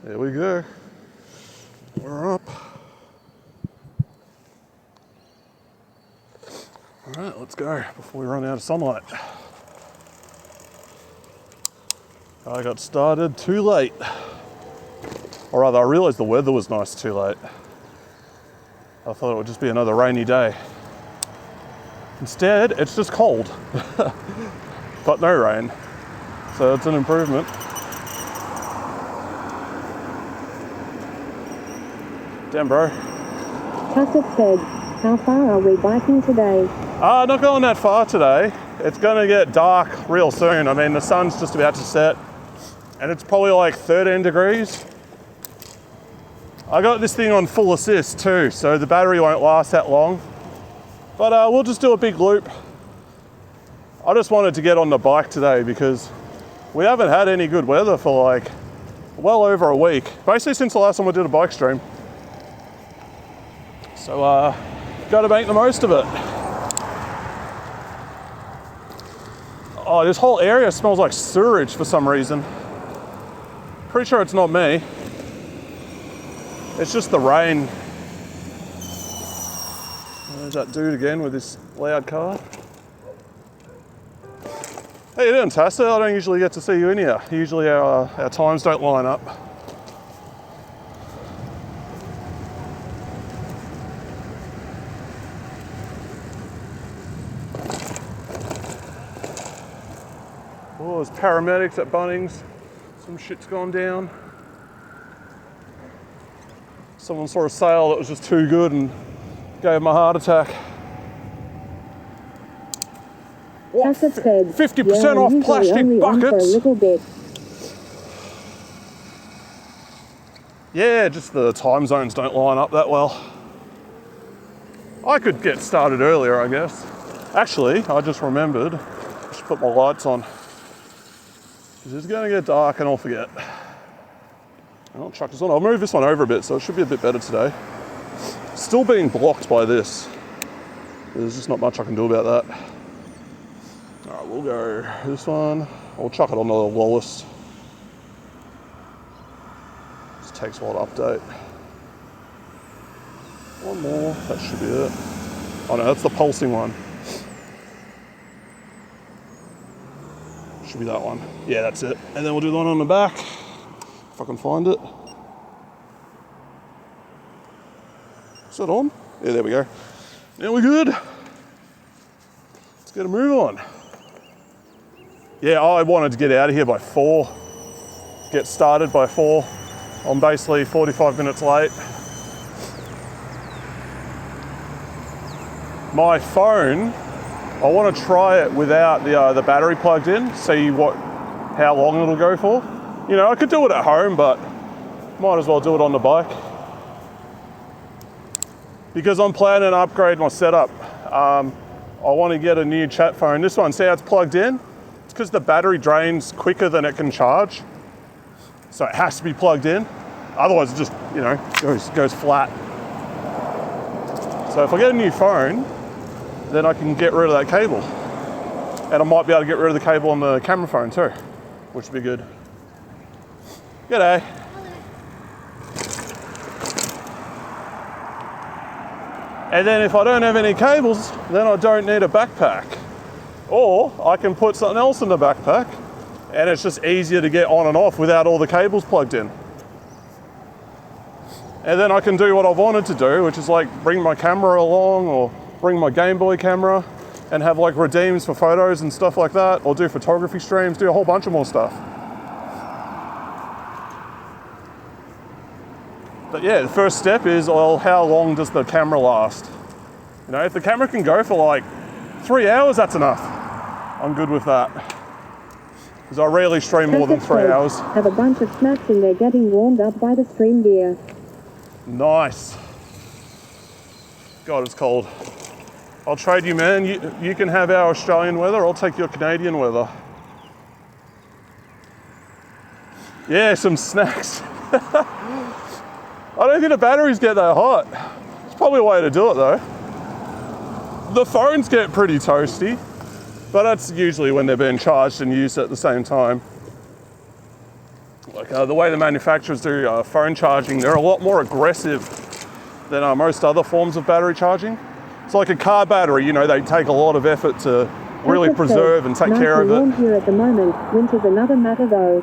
There we go. We're up. All right, let's go before we run out of sunlight. I got started too late. Or rather, I realized the weather was nice too late. I thought it would just be another rainy day. Instead, it's just cold. But no rain. So it's an improvement. Damn, bro. Tussett said, how far are we biking today? Not going that far today. It's gonna get dark real soon. I mean, the sun's just about to set and it's probably like 13 degrees. I got this thing on full assist too, so the battery won't last that long. But we'll just do a big loop. I just wanted to get on the bike today because we haven't had any good weather for like well over a week. Basically since the last time I did a bike stream. So got to make the most of it. Oh, this whole area smells like sewage for some reason. Pretty sure it's not me. It's just the rain. There's that dude again with this loud car. How you doing, Tassa? I don't usually get to see you in here. Usually our times don't line up. Oh, there's paramedics at Bunnings. Some shit's gone down. Someone saw a sale that was just too good and gave him a heart attack. What? 50% off plastic buckets? Yeah, just the time zones don't line up that well. I could get started earlier, I guess. Actually, I just remembered, I should put my lights on. Because it's going to get dark and I'll forget. I'll chuck this on. I'll move this one over a bit so it should be a bit better today. Still being blocked by this. There's just not much I can do about that. All right, we'll go this one. I'll chuck it on the lowest. Just takes a while to update. One more, that should be it. Oh no, that's the pulsing one. Should be that one. Yeah, that's it. And then we'll do the one on the back, if I can find it. Is that on? Yeah, there we go. Now we're good. Let's get a move on. Yeah, I wanted to get out of here by 4. Get started by 4. I'm basically 45 minutes late. My phone, I want to try it without the battery plugged in, see how long it'll go for. You know, I could do it at home, but might as well do it on the bike. Because I'm planning to upgrade my setup. I want to get a new chat phone. This one, see how it's plugged in? It's because the battery drains quicker than it can charge. So it has to be plugged in. Otherwise it just, you know, goes flat. So if I get a new phone, then I can get rid of that cable. And I might be able to get rid of the cable on the camera phone too, which would be good. G'day. And then if I don't have any cables, then I don't need a backpack. Or I can put something else in the backpack and it's just easier to get on and off without all the cables plugged in. And then I can do what I've wanted to do, which is like bring my camera along or bring my Game Boy camera and have like redeems for photos and stuff like that, or do photography streams, do a whole bunch of more stuff. But yeah, the first step is, well, how long does the camera last? You know, if the camera can go for like 3 hours, that's enough. I'm good with that. Because I rarely stream more than 3 hours. Have a bunch of snacks in there getting warmed up by the stream gear. Nice. God, it's cold. I'll trade you, man. You can have our Australian weather, I'll take your Canadian weather. Yeah, some snacks. I don't think the batteries get that hot. It's probably a way to do it though. The phones get pretty toasty, but that's usually when they're being charged and used at the same time. Like The way the manufacturers do phone charging, they're a lot more aggressive than most other forms of battery charging. It's like a car battery, you know, they take a lot of effort to really Castle preserve said, and take nice care of and warm it. here at the moment. Winter's another matter though.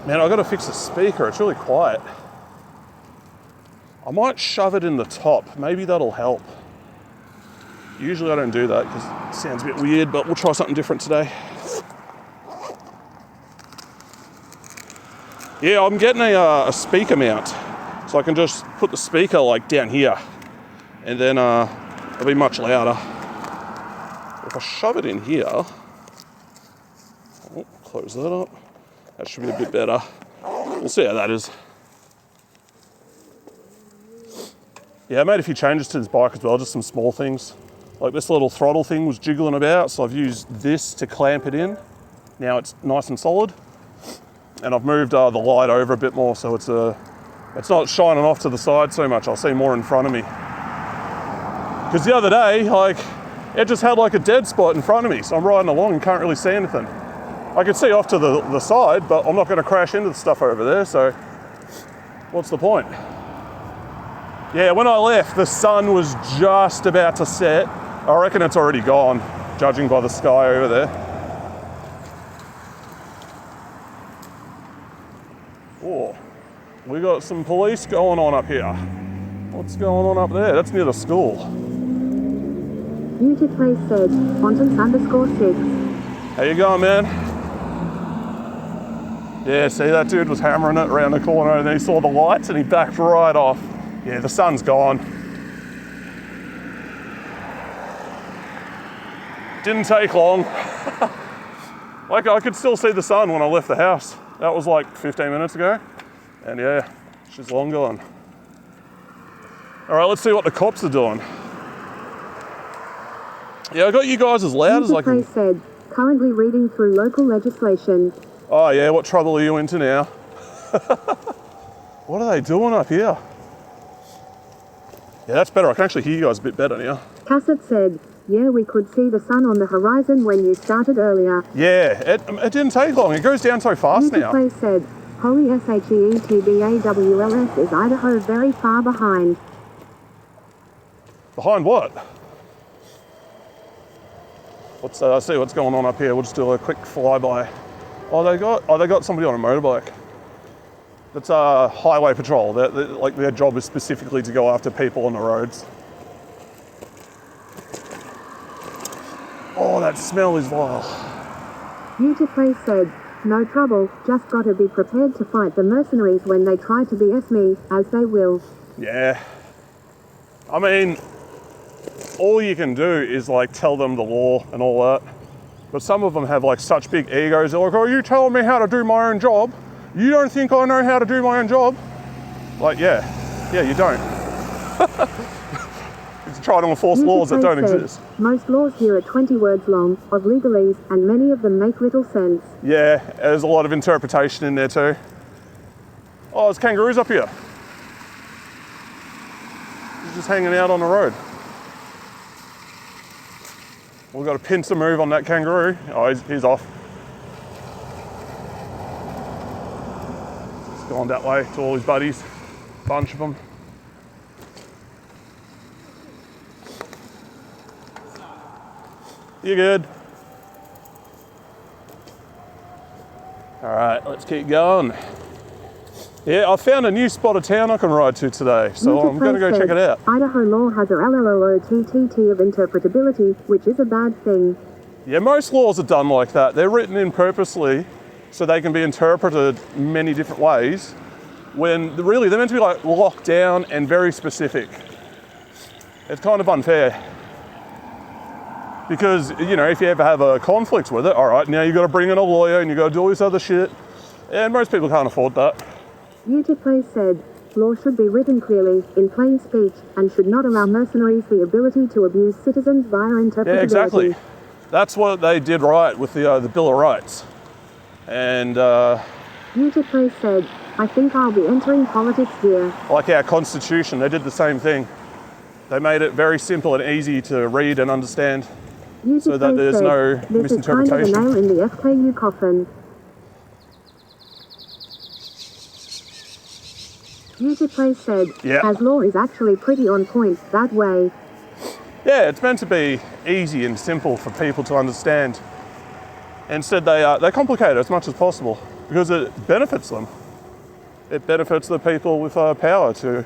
Man, I've got to fix the speaker, it's really quiet. I might shove it in the top, maybe that'll help. Usually I don't do that because it sounds a bit weird, but we'll try something different today. Yeah, I'm getting a speaker mount, so I can just put the speaker like down here, and then it'll be much louder. If I shove it in here, oh, close that up, that should be a bit better. We'll see how that is. Yeah, I made a few changes to this bike as well, just some small things. Like this little throttle thing was jiggling about, so I've used this to clamp it in. Now it's nice and solid. And I've moved the light over a bit more, so it's not shining off to the side so much. I'll see more in front of me. Because the other day, like, it just had like a dead spot in front of me, so I'm riding along and can't really see anything. I can see off to the side, but I'm not going to crash into the stuff over there, so what's the point? Yeah, when I left, the sun was just about to set. I reckon it's already gone, judging by the sky over there. Oh, we got some police going on up here. What's going on up there? That's near the school. Beauty Place said, Fontans_6. How you going, man? Yeah, see, that dude was hammering it around the corner and then he saw the lights and he backed right off. Yeah, the sun's gone. Didn't take long. Like, I could still see the sun when I left the house. That was like 15 minutes ago. And yeah, she's long gone. All right, let's see what the cops are doing. Yeah, I got you guys as loud as I can. Beauty Place said, currently reading through local legislation. Oh yeah, what trouble are you into now? What are they doing up here? Yeah, that's better. I can actually hear you guys a bit better now. Cassett said, yeah, we could see the sun on the horizon when you started earlier. Yeah, it didn't take long. It goes down so fast Beauty now. Place said, Holy SHEETBAWLS is Idaho very far behind. Behind what? Let's see what's going on up here. We'll just do a quick flyby. Oh, they got somebody on a motorbike. That's highway patrol. Like their job is specifically to go after people on the roads. Oh, that smell is vile. Beauty Place said, no trouble, just gotta be prepared to fight the mercenaries when they try to BS me, as they will. Yeah. I mean, all you can do is like tell them the law and all that. But some of them have like such big egos. They're like, oh, you telling me how to do my own job? You don't think I know how to do my own job? Like, yeah, you don't. It's trying to enforce laws that don't exist. Most laws here are 20 words long, of legalese, and many of them make little sense. Yeah, there's a lot of interpretation in there too. Oh, there's kangaroos up here. He's just hanging out on the road. We've got a pincer move on that kangaroo. Oh, he's off. He's gone that way to all his buddies. Bunch of them. You good? All right, let's keep going. Yeah, I found a new spot of town I can ride to today, so I'm going to go check it out. Idaho law has a LLOTTT of interpretability, which is a bad thing. Yeah, most laws are done like that. They're written in purposely so they can be interpreted many different ways, when really they're meant to be like locked down and very specific. It's kind of unfair. Because, you know, if you ever have a conflict with it, all right, now you've got to bring in a lawyer and you've got to do all this other shit. And most people can't afford that. Beauty Place said, law should be written clearly, in plain speech, and should not allow mercenaries the ability to abuse citizens via interpretability. Yeah, exactly. That's what they did right with the Bill of Rights. And Beauty Place said, I think I'll be entering politics here. Like our Constitution, they did the same thing. They made it very simple and easy to read and understand. Beauty So that Place there's said, no this misinterpretation. Is kind of a nail in the FKU coffin. User Place said, Yeah. as law is actually pretty on point that way. Yeah, it's meant to be easy and simple for people to understand. Instead, they complicate it as much as possible because it benefits them. It benefits the people with power to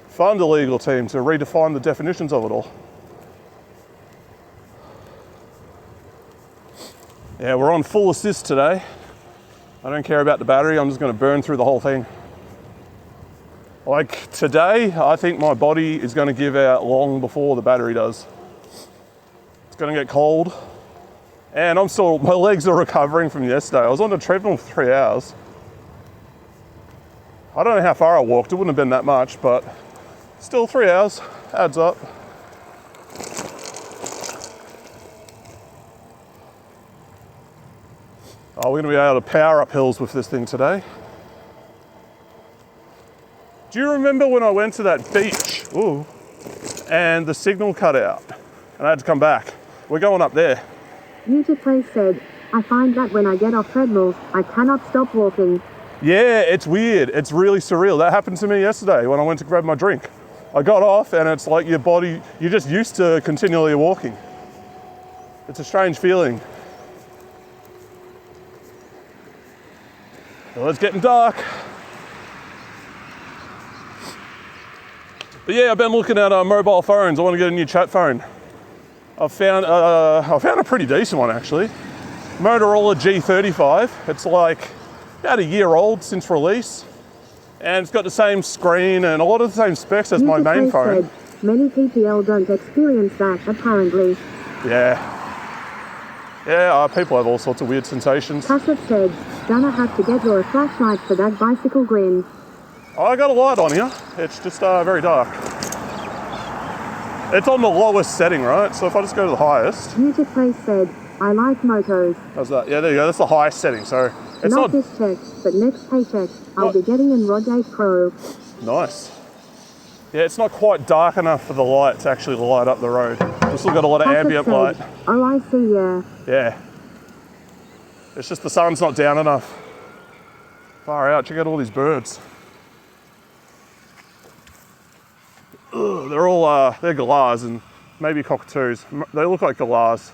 fund a legal team to redefine the definitions of it all. Yeah, we're on full assist today. I don't care about the battery, I'm just going to burn through the whole thing. Like today, I think my body is going to give out long before the battery does. It's going to get cold. And my legs are recovering from yesterday. I was on the treadmill for 3 hours. I don't know how far I walked, it wouldn't have been that much, but still 3 hours, adds up. Oh, we're going to be able to power up hills with this thing today. Do you remember when I went to that beach and the signal cut out and I had to come back? We're going up there. User Place said, I find that when I get off treadmills, I cannot stop walking. Yeah, it's weird. It's really surreal. That happened to me yesterday when I went to grab my drink. I got off and it's like your body, you're just used to continually walking. It's a strange feeling. Well, it's getting dark. But yeah, I've been looking at mobile phones. I want to get a new chat phone. I found a pretty decent one actually. Motorola G35. It's like about a year old since release. And it's got the same screen and a lot of the same specs as my main phone. Said, many PPL don't experience that apparently. Yeah. Yeah, people have all sorts of weird sensations. Tacit said, gonna have to get your flashlight for that bicycle grin. I got a light on here. It's just very dark. It's on the lowest setting, right? So if I just go to the highest. User Place said, I like motos. How's that? Yeah, there you go. That's the highest setting. So it's not this check, but next paycheck, I'll be getting an Rod 8 Pro. Nice. Yeah, it's not quite dark enough for the light to actually light up the road. We've still got a lot of ambient light. Oh, I see, yeah. Yeah. It's just the sun's not down enough. Far out, check out all these birds. Ugh, they're all, they're galahs and maybe cockatoos. They look like galahs.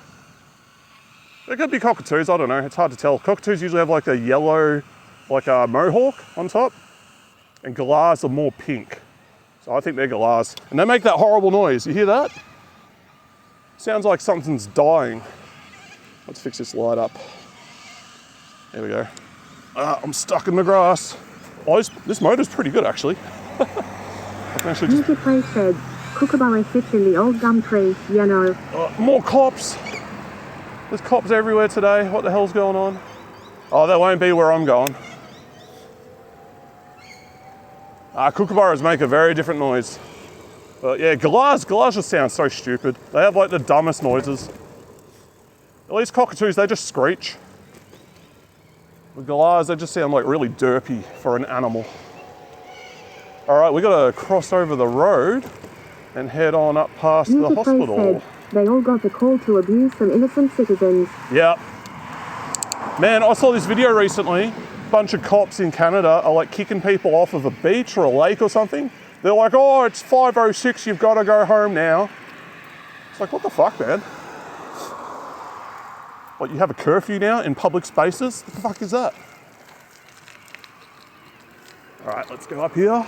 They could be cockatoos, I don't know, it's hard to tell. Cockatoos usually have like a yellow, like a mohawk on top, and galahs are more pink. So I think they're galahs. And they make that horrible noise, you hear that? Sounds like something's dying. Let's fix this light up. There we go. I'm stuck in the grass. Oh, this motor's pretty good actually. I can actually just... User Place said, Kookaburra sits in the old gum tree, you know. More cops. There's cops everywhere today. What the hell's going on? Oh, that won't be where I'm going. Kookaburras make a very different noise. But yeah, galahs just sound so stupid. They have like the dumbest noises. At least cockatoos, they just screech. The galahs, they just sound like really derpy for an animal. All right, we gotta cross over the road and head on up past the hospital. Said they all got the call to abuse some innocent citizens. Yep. Man, I saw this video recently. A bunch of cops in Canada are like kicking people off of a beach or a lake or something. They're like, oh, it's 5:06, you've got to go home now. It's like, what the fuck, man? What, you have a curfew now in public spaces? What the fuck is that? All right, let's go up here.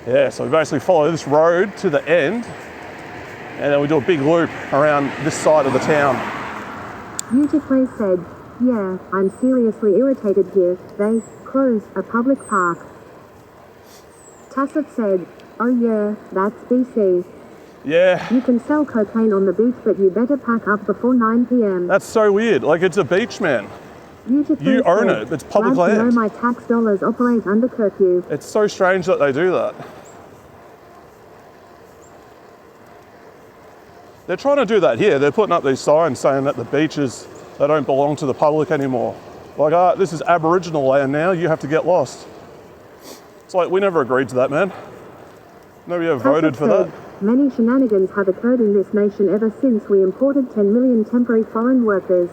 Yeah, so we basically follow this road to the end, and then we do a big loop around this side of the town. User Place said, yeah, I'm seriously irritated here. They closed a public park. Tacit said, oh yeah, that's BC. Yeah. You can sell cocaine on the beach, but you better pack up before 9 p.m. That's so weird. Like, it's a beach, man. You own it. It's public land. Glad to know my tax dollars operate under curfew. It's so strange that they do that. They're trying to do that here. They're putting up these signs saying that the beaches, they don't belong to the public anymore. Like, this is Aboriginal land now, you have to get lost. It's like, we never agreed to that, man. Nobody ever voted for that. Many shenanigans have occurred in this nation ever since we imported 10 million temporary foreign workers.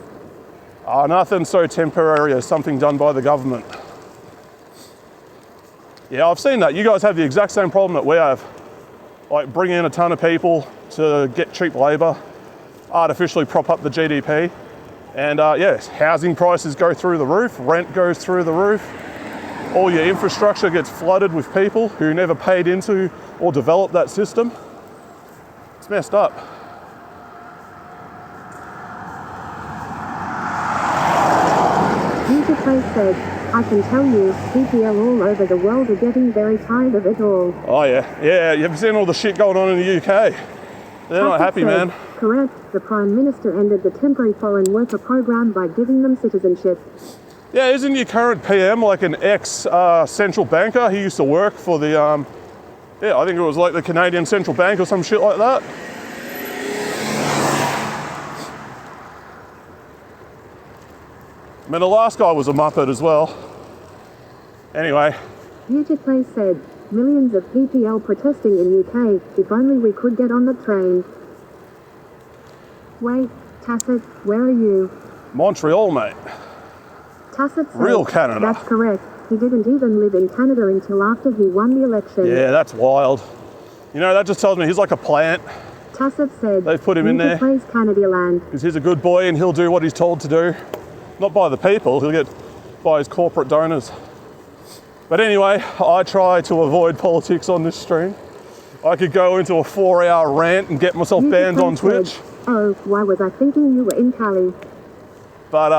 Nothing so temporary as something done by the government. Yeah, I've seen that. You guys have the exact same problem that we have. Like bring in a ton of people to get cheap labour, artificially prop up the GDP. And yes, housing prices go through the roof, rent goes through the roof. All your infrastructure gets flooded with people who never paid into or developed that system. It's messed up. Userplace said, I can tell you, PPL all over the world are getting very tired of it all. Oh yeah, yeah, you've seen all the shit going on in the UK. They're not happy, said, man. Correct, the Prime Minister ended the temporary foreign worker program by giving them citizenship. Yeah, isn't your current PM like an ex-central banker? He used to work for the, yeah, I think it was like the Canadian Central Bank or some shit like that. I mean, the last guy was a muppet as well. Anyway. Userplace said, millions of PPL protesting in UK, if only we could get on the train. Wait, Tacit, where are you? Montreal, mate. Tacit said, Real Canada. That's correct. He didn't even live in Canada until after he won the election. Yeah, that's wild. You know, that just tells me he's like a plant. Tacit said, They've put him in there. Plays Canadaland. Because he's a good boy and he'll do what he's told to do. Not by the people, he'll get by his corporate donors. But anyway, I try to avoid politics on this stream. I could go into a 4-hour rant and get myself banned on Twitch. Said, oh, why was I thinking you were in Cali? But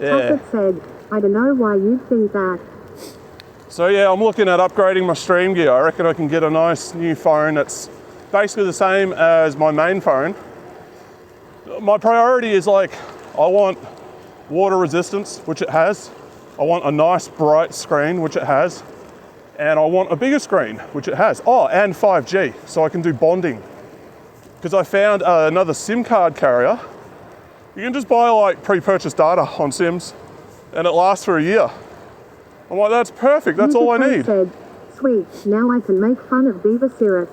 yeah. Tacit said, I don't know why you'd think that. So yeah, I'm looking at upgrading my stream gear. I reckon I can get a nice new phone that's basically the same as my main phone. My priority is like, I want water resistance, which it has. I want a nice bright screen, which it has. And I want a bigger screen, which it has. Oh, and 5G, so I can do bonding. Because I found another SIM card carrier. You can just buy like pre-purchased data on Sims and it lasts for a year. I'm like, that's perfect, that's all I need. Said, sweet, now I can make fun of Beaver Syrup.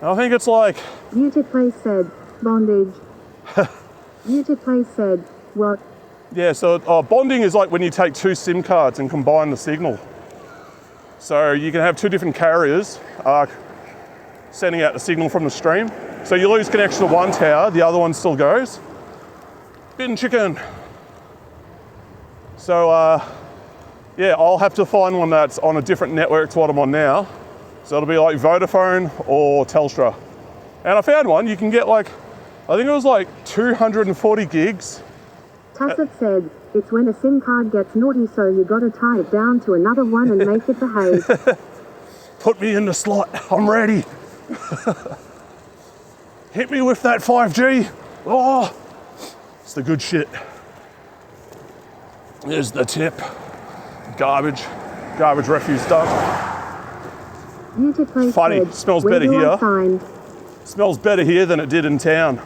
I think it's like... Userplace said, bondage. Userplace said, what? Yeah, so bonding is like when you take two SIM cards and combine the signal. So you can have two different carriers sending out the signal from the stream. So you lose connection to one tower, the other one still goes. Bitten chicken. So yeah, I'll have to find one that's on a different network to what I'm on now. So it'll be like Vodafone or Telstra. And I found one, you can get like, I think it was like 240 gigs. Tacit said, it's when a SIM card gets naughty, so you gotta tie it down to another one and make it behave. Put me in the slot, I'm ready. Hit me with that 5G. Oh, it's the good shit. There's the tip. Garbage refuse dump. Funny, said, smells where better do I here. sign? Smells better here than it did in town.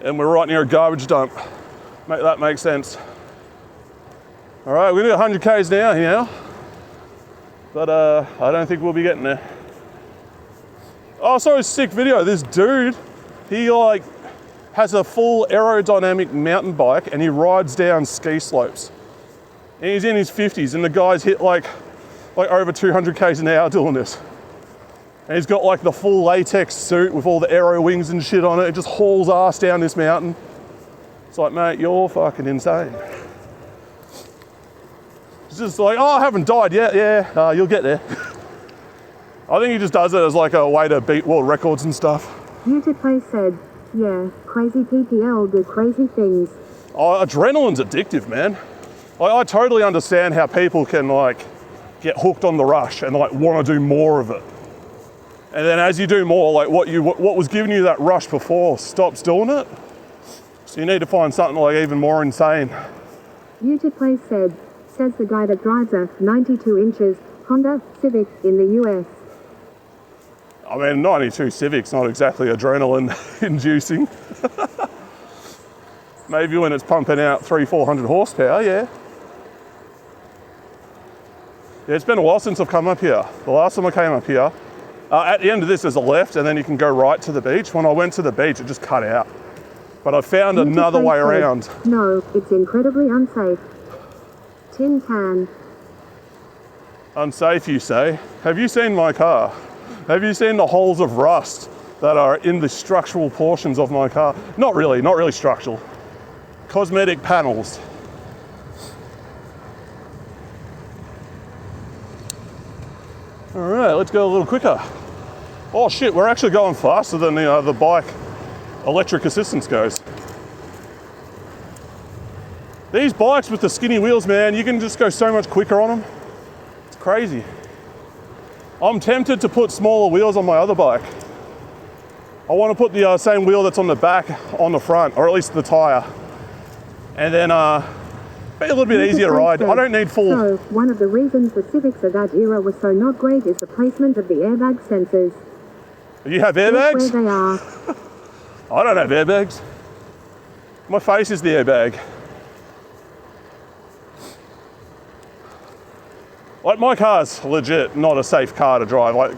And we're right near a garbage dump. Make that make sense. All right, we're gonna do 100 Ks now here. But I don't think we'll be getting there. Oh, sorry, sick video. This dude, he like has a full aerodynamic mountain bike and he rides down ski slopes. And he's in his 50s and the guy's hit like over 200 Ks an hour doing this. And he's got like the full latex suit with all the aero wings and shit on it. It just hauls ass down this mountain. It's like, mate, you're fucking insane. It's just like, oh, I haven't died yet. Yeah, you'll get there. I think he just does it as like a way to beat world records and stuff. Userplace said, yeah, crazy PPL do crazy things. Oh, adrenaline's addictive, man. I totally understand how people can like get hooked on the rush and like want to do more of it. And then as you do more, like what was giving you that rush before stops doing it. So you need to find something like even more insane. Userplace said, says the guy that drives a 92 inches Honda Civic in the US. I mean, 92 Civic's not exactly adrenaline inducing. Maybe when it's pumping out 300-400 horsepower, yeah. Yeah, it's been a while since I've come up here. The last time I came up here, at the end of this there's a left and then you can go right to the beach. When I went to the beach, it just cut out. but I found another way around. No, it's incredibly unsafe. Tin can. Unsafe, you say? Have you seen my car? Have you seen the holes of rust that are in the structural portions of my car? Not really structural. Cosmetic panels. All right, let's go a little quicker. Oh shit, we're actually going faster than the bike electric assistance goes. These bikes with the skinny wheels, man, you can just go so much quicker on them. It's crazy. I'm tempted to put smaller wheels on my other bike. I want to put the same wheel that's on the back on the front, or at least the tyre. And then be a little bit easier to ride. I don't need full... So, one of the reasons the Civics of that era was so not great is the placement of the airbag sensors. You have airbags? Guess where they are. I don't have airbags. My face is the airbag. Like, my car's legit not a safe car to drive. Like,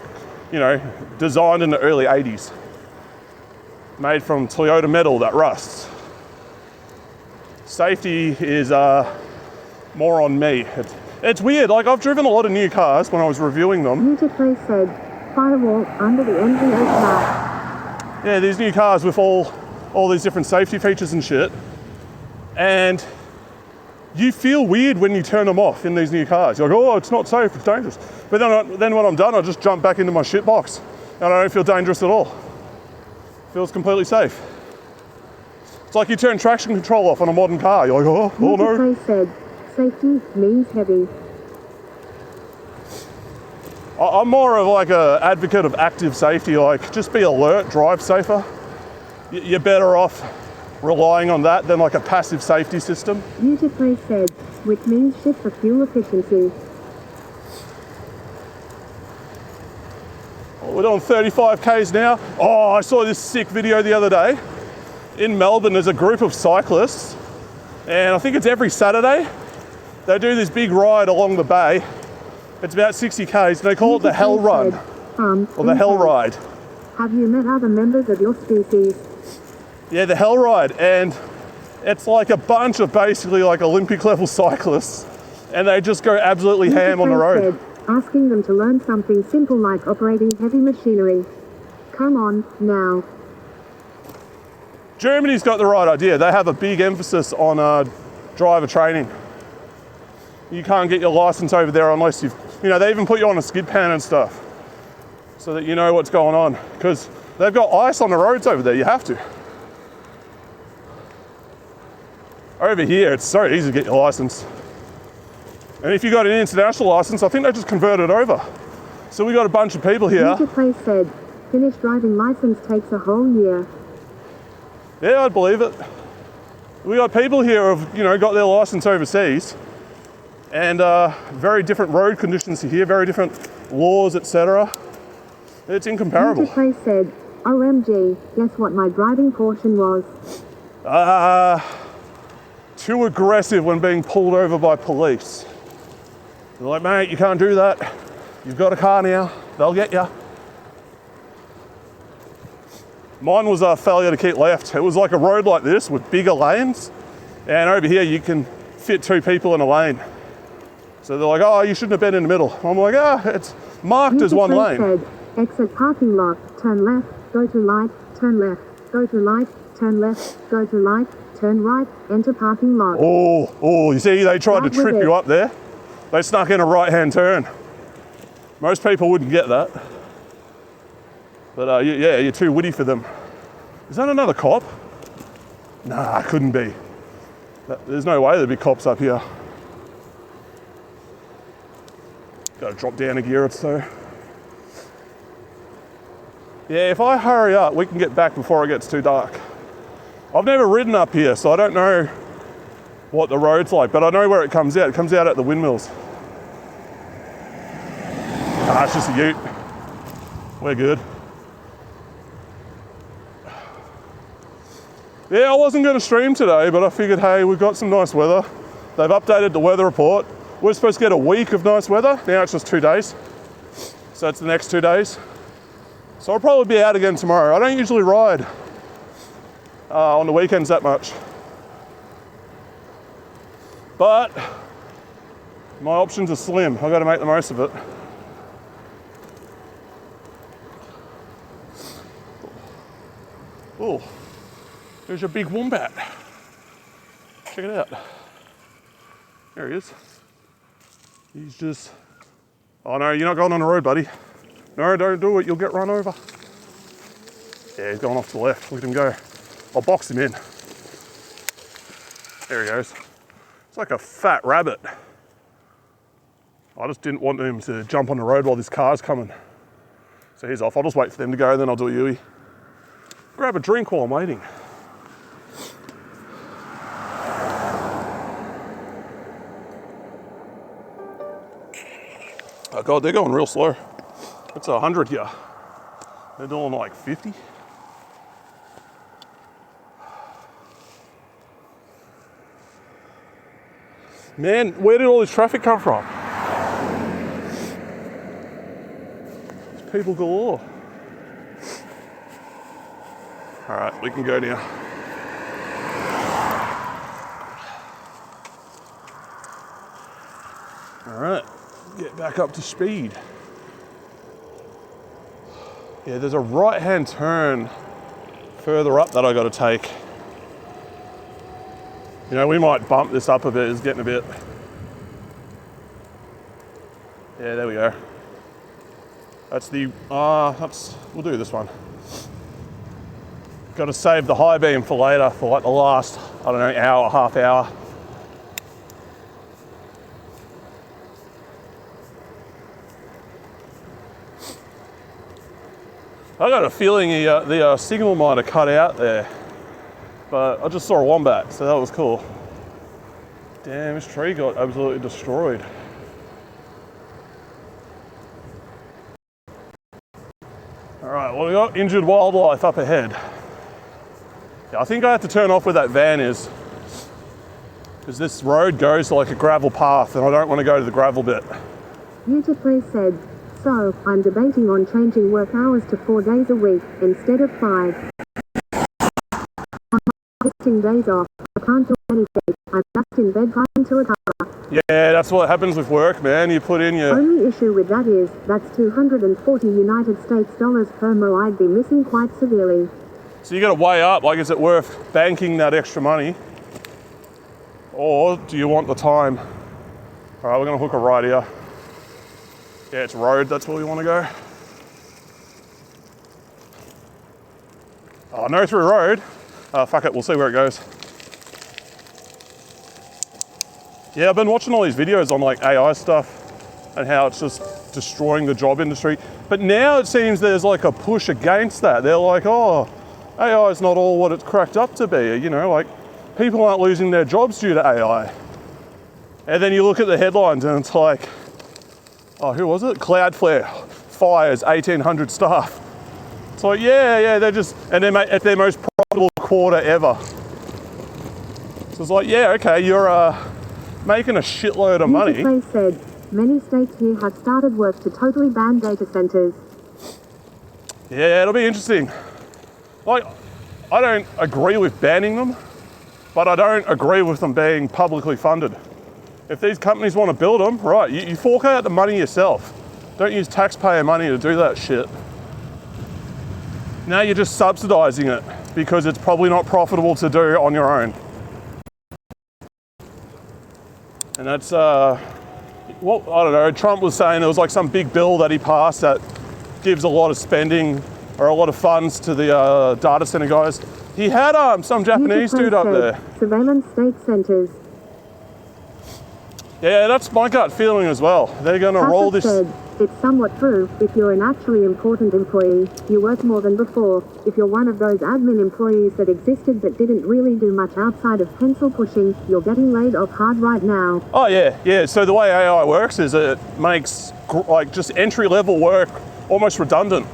you know, designed in the early 80s. Made from Toyota metal that rusts. Safety is more on me. It's weird, like I've driven a lot of new cars when I was reviewing them. Play said, firewall under the MV8 map. Yeah, these new cars with all these different safety features and shit. And you feel weird when you turn them off in these new cars. You're like, oh, it's not safe, it's dangerous. But then when I'm done, I just jump back into my shit box. And I don't feel dangerous at all. Feels completely safe. It's like you turn traction control off on a modern car. You're like, oh no. Play said, safety means heavy. I'm more of like a advocate of active safety, like just be alert, drive safer. You're better off relying on that than like a passive safety system. Play said, which means shit for fuel efficiency. We're doing 35 Ks now. Oh, I saw this sick video the other day. In Melbourne, there's a group of cyclists, and I think it's every Saturday. They do this big ride along the bay. It's about 60 Ks, and they call it the Hell Run, or the Hell Ride. Have you met other members of your species? Yeah, the Hell Ride, and it's like a bunch of basically like Olympic level cyclists, and they just go absolutely ham on the road. Asking them to learn something simple like operating heavy machinery. Come on, now. Germany's got the right idea. They have a big emphasis on driver training. You can't get your license over there unless they even put you on a skid pan and stuff so that you know what's going on, because they've got ice on the roads over there. You have to. Over here, it's so easy to get your license. And if you got an international license, I think they just convert it over. So we got a bunch of people here. Play said, Finnish driving license takes a whole year. Yeah, I'd believe it. We got people here who've, got their license overseas, and very different road conditions here, very different laws, etc. It's incomparable. Play said, OMG, guess what my driving portion was? Too aggressive when being pulled over by police. They're like, mate, you can't do that. You've got a car now. They'll get you. Mine was a failure to keep left. It was like a road like this with bigger lanes. And over here, you can fit 2 people in a lane. So they're like, oh, you shouldn't have been in the middle. I'm like, it's marked as one lane. Said, exit parking lot, turn left, go to light, turn left, go to light, turn left, go to light, turn right, enter parking lot. Oh, you see, they tried to trip you up there. They snuck in a right-hand turn. Most people wouldn't get that. But you're too witty for them. Is that another cop? Nah, couldn't be. There's no way there'd be cops up here. Gotta drop down a gear or so. Yeah, if I hurry up, we can get back before it gets too dark. I've never ridden up here, so I don't know what the road's like, but I know where it comes out. It comes out at the windmills. It's just a ute. We're good. Yeah, I wasn't going to stream today, but I figured, hey, we've got some nice weather. They've updated the weather report. We're supposed to get a week of nice weather. Now it's just 2 days. So it's the next 2 days. So I'll probably be out again tomorrow. I don't usually ride on the weekends that much. But my options are slim. I've got to make the most of it. Oh, there's a big wombat. Check it out. There he is. He's just, oh no, you're not going on the road, buddy. No, don't do it, you'll get run over. Yeah, he's going off to the left, look at him go. I'll box him in. There he goes. It's like a fat rabbit. I just didn't want him to jump on the road while this car's coming. So he's off, I'll just wait for them to go, then I'll do a Yui. Grab a drink while I'm waiting. Oh God, they're going real slow. It's 100 here. They're doing like 50. Man, where did all this traffic come from? There's people galore. All right, we can go now. All right, get back up to speed. Yeah, there's a right-hand turn further up that I got to take. You know, we might bump this up a bit. It's getting a bit. Yeah, there we go. That's the. We'll do this one. Got to save the high beam for later, for like the last, I don't know, hour, half hour. I got a feeling the signal might have cut out there, but I just saw a wombat, so that was cool. Damn, this tree got absolutely destroyed. All right, well, we got injured wildlife up ahead. Yeah, I think I have to turn off where that van is, because this road goes like a gravel path, and I don't want to go to the gravel bit. Beautifully said. So, I'm debating on changing work hours to 4 days a week instead of 5. I'm wasting days off. I can't do anything. I'm stuck in bed trying to recover. Yeah, that's what happens with work, man. You put in your... Only issue with that is, that's 240 United States dollars per mo I'd be missing quite severely. So you got to weigh up, like, is it worth banking that extra money? Or do you want the time? All right, we're going to hook a right here. Yeah, it's road, that's where we want to go. Oh, no through road. Fuck it, we'll see where it goes. Yeah, I've been watching all these videos on like AI stuff and how it's just destroying the job industry. But now it seems there's like a push against that. They're like, oh, AI is not all what it's cracked up to be. You know, like people aren't losing their jobs due to AI. And then you look at the headlines and it's like, oh, who was it? Cloudflare fires 1,800 staff. It's like, yeah, they're just, and they're at their most profitable quarter ever. So it's like, yeah, okay, you're making a shitload of money. Beautifully said, many states here have started work to totally ban data centers. Yeah, it'll be interesting. Like, I don't agree with banning them, but I don't agree with them being publicly funded. If these companies want to build them, right, you fork out the money yourself. Don't use taxpayer money to do that shit. Now you're just subsidizing it because it's probably not profitable to do on your own. And that's, well, I don't know, Trump was saying there was like some big bill that he passed that gives a lot of spending or a lot of funds to the data center guys. He had some Japanese dude up there. Surveillance state centers. Yeah, that's my gut feeling as well. They're going to roll this. Said, it's somewhat true. If you're an actually important employee, you work more than before. If you're one of those admin employees that existed but didn't really do much outside of pencil pushing, you're getting laid off hard right now. Oh yeah. So the way AI works is it makes like just entry-level work almost redundant.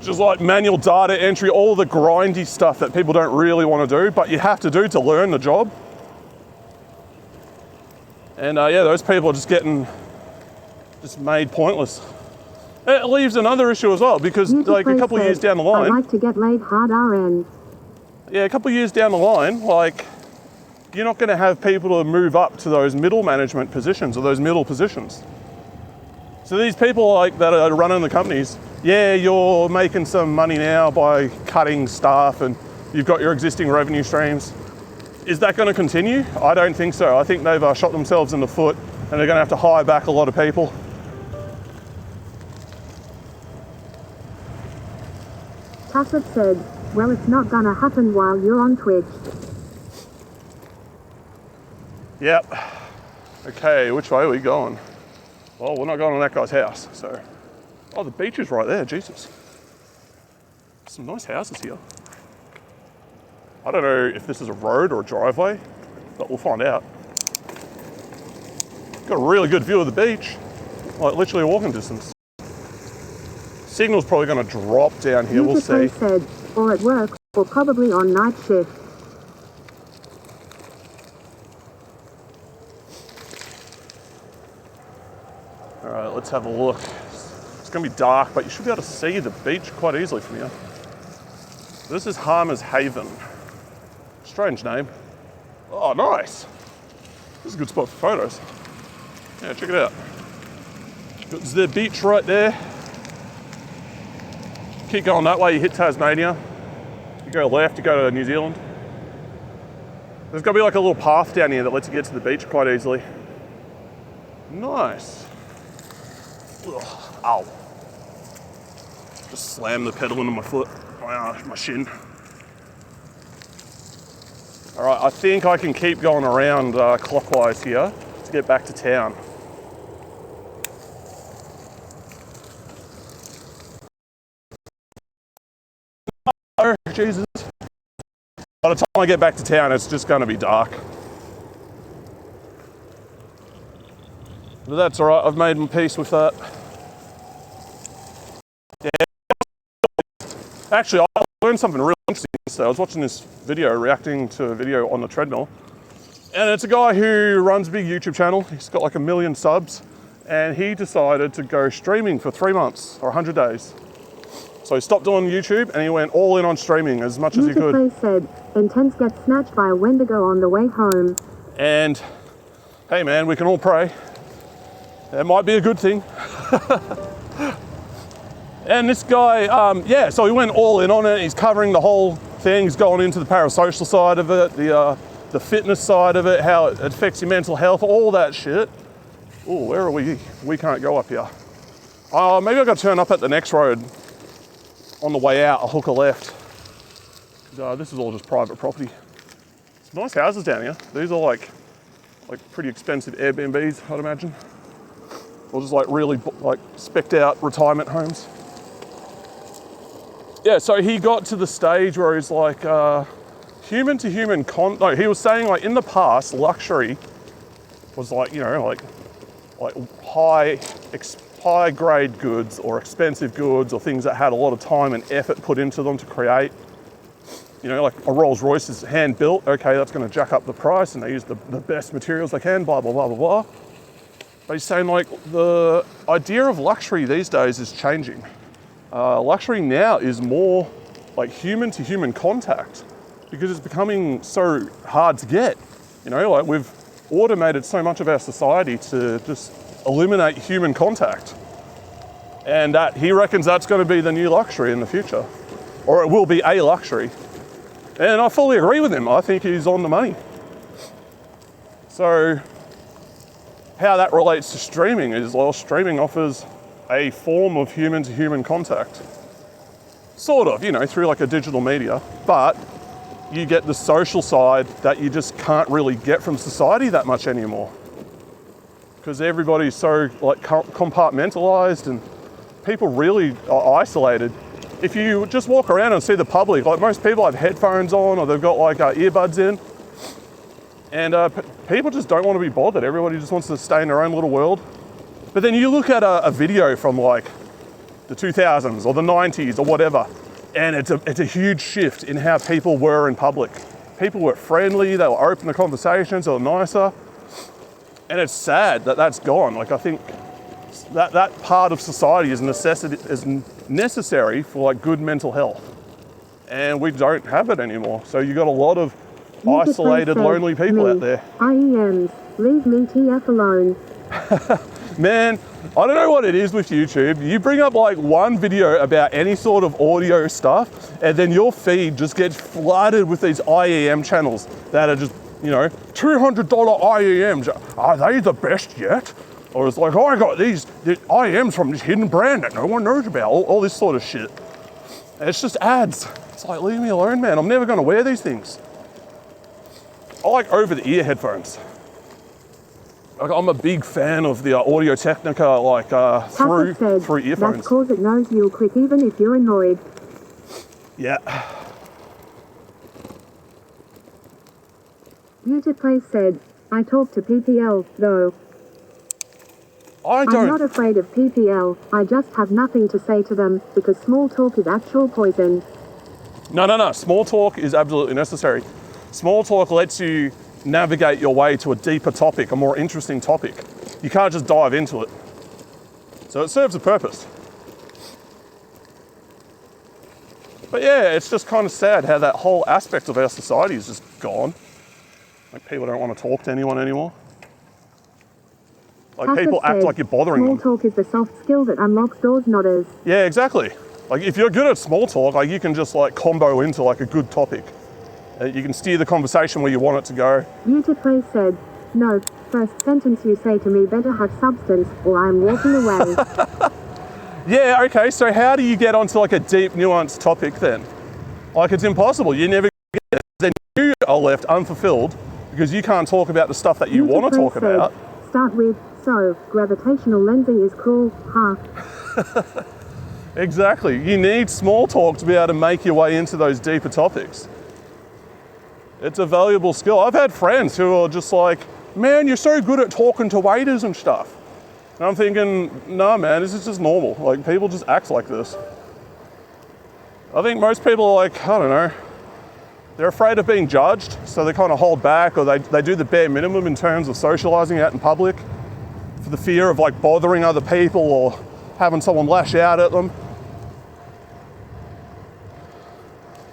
Just like manual data entry, all the grindy stuff that people don't really want to do, but you have to do to learn the job. And yeah, those people are just getting made pointless. It leaves another issue as well, because like a couple of years down the line. I'd like to get laid hard RN. yeah, a couple of years down the line, like, you're not going to have people to move up to those middle management positions or those middle positions. So these people like that are running the companies, yeah, you're making some money now by cutting staff and you've got your existing revenue streams. Is that going to continue? I don't think so. I think they've shot themselves in the foot and they're going to have to hire back a lot of people. Tassett said, well, it's not gonna happen while you're on Twitch. Yep. Okay, which way are we going? Well, we're not going on that guy's house, so. Oh, the beach is right there, Jesus. Some nice houses here. I don't know if this is a road or a driveway, but we'll find out. Got a really good view of the beach, like literally a walking distance. Signal's probably going to drop down here, we'll see. Said, or at work, or probably on night shift. All right, let's have a look. It's going to be dark, but you should be able to see the beach quite easily from here. This is Harmer's Haven. Strange name. Oh, nice. This is a good spot for photos. Yeah, check it out. There's the beach right there. Keep going that way, you hit Tasmania. You go left, you go to New Zealand. There's got to be like a little path down here that lets you get to the beach quite easily. Nice. Ugh, ow. Just slammed the pedal into my foot, my shin. All right, I think I can keep going around clockwise here to get back to town. Oh, Jesus. By the time I get back to town, it's just going to be dark. But that's all right, I've made my peace with that. Yeah. Actually, I learned something really interesting. So I was watching this video, reacting to a video on the treadmill. And it's a guy who runs a big YouTube channel. He's got like 1 million subs. And he decided to go streaming for 3 months or 100 days. So he stopped doing YouTube and he went all in on streaming as much as he could. Play said, Intense gets snatched by a Wendigo on the way home. And hey man, we can all pray. It might be a good thing. And this guy, yeah, so he went all in on it. He's covering the whole thing. He's going into the parasocial side of it, the fitness side of it, how it affects your mental health, all that shit. Oh, where are we? We can't go up here. Maybe I got to turn up at the next road. On the way out, I'll hook a left. This is all just private property. Some nice houses down here. These are like pretty expensive Airbnbs, I'd imagine. Or just like really like specced out retirement homes. Yeah, so he got to the stage where he's like human to human no, he was saying like in the past, luxury was like, you know, like high grade goods or expensive goods or things that had a lot of time and effort put into them to create. You know, like a Rolls Royce is hand built, okay, that's going to jack up the price and they use the best materials they can, blah, blah, blah, blah, blah. But he's saying like the idea of luxury these days is changing. Luxury now is more like human to human contact because it's becoming so hard to get. You know, like we've automated so much of our society to just eliminate human contact. And that he reckons that's going to be the new luxury in the future, or it will be a luxury. And I fully agree with him. I think he's on the money. So how that relates to streaming is, well, streaming offers a form of human to human contact. Sort of, you know, through like a digital media, but you get the social side that you just can't really get from society that much anymore. Because everybody's so like compartmentalized and people really are isolated. If you just walk around and see the public, like most people have headphones on or they've got like earbuds in, and people just don't want to be bothered. Everybody just wants to stay in their own little world. But then you look at a video from like the 2000s or the 90s or whatever, and it's a huge shift in how people were in public. People were friendly, they were open to conversations, they were nicer. And it's sad that that's gone. Like I think that part of society is necessary for like good mental health. and we don't have it anymore. So you got a lot of Music isolated, said, lonely people me. out there. IEMs, leave me TF alone. Man, I don't know what it is with YouTube. You bring up like one video about any sort of audio stuff, and then your feed just gets flooded with these IEM channels that are just, you know, $200 IEMs. Are they the best yet? Or it's like, oh, I got these IEMs from this hidden brand that no one knows about. All this sort of shit. And it's just ads. It's like, leave me alone, man. I'm never going to wear these things. I like over-the-ear headphones. Like, I'm a big fan of the Audio Technica, like through earphones. That's cause it knows you'll quit even if you're annoyed. Yeah. Beautyplace said, I talk to PPL, though. I I'm don't. not afraid of PPL, I just have nothing to say to them, because small talk is actual poison. No. Small talk is absolutely necessary. Small talk lets you navigate your way to a deeper topic, a more interesting topic. You can't just dive into it. So it serves a purpose. But yeah, it's just kind of sad how that whole aspect of our society is just gone. Like, people don't want to talk to anyone anymore. Like, Tucker people act said, like you're bothering small them. talk is the soft skill that unlocks doors, not us. Yeah, exactly. Like, if you're good at small talk, like, you can just like combo into like a good topic. You can steer the conversation where you want it to go. Beautyplace said, no, first sentence you say to me better have substance, or I'm walking away. Yeah, okay, so how do you get onto like a deep, nuanced topic then? Like, it's impossible. You never get it. Then you are left unfulfilled because you can't talk about the stuff that you want to talk said, about. Start with, so, gravitational lensing is cool, huh? Exactly. You need small talk to be able to make your way into those deeper topics. It's a valuable skill. I've had friends who are just like, man, you're so good at talking to waiters and stuff. And I'm thinking, no, man, this is just normal. Like, people just act like this. I think most people are like, I don't know, they're afraid of being judged, so they kind of hold back, or they do the bare minimum in terms of socializing out in public for the fear of like bothering other people or having someone lash out at them.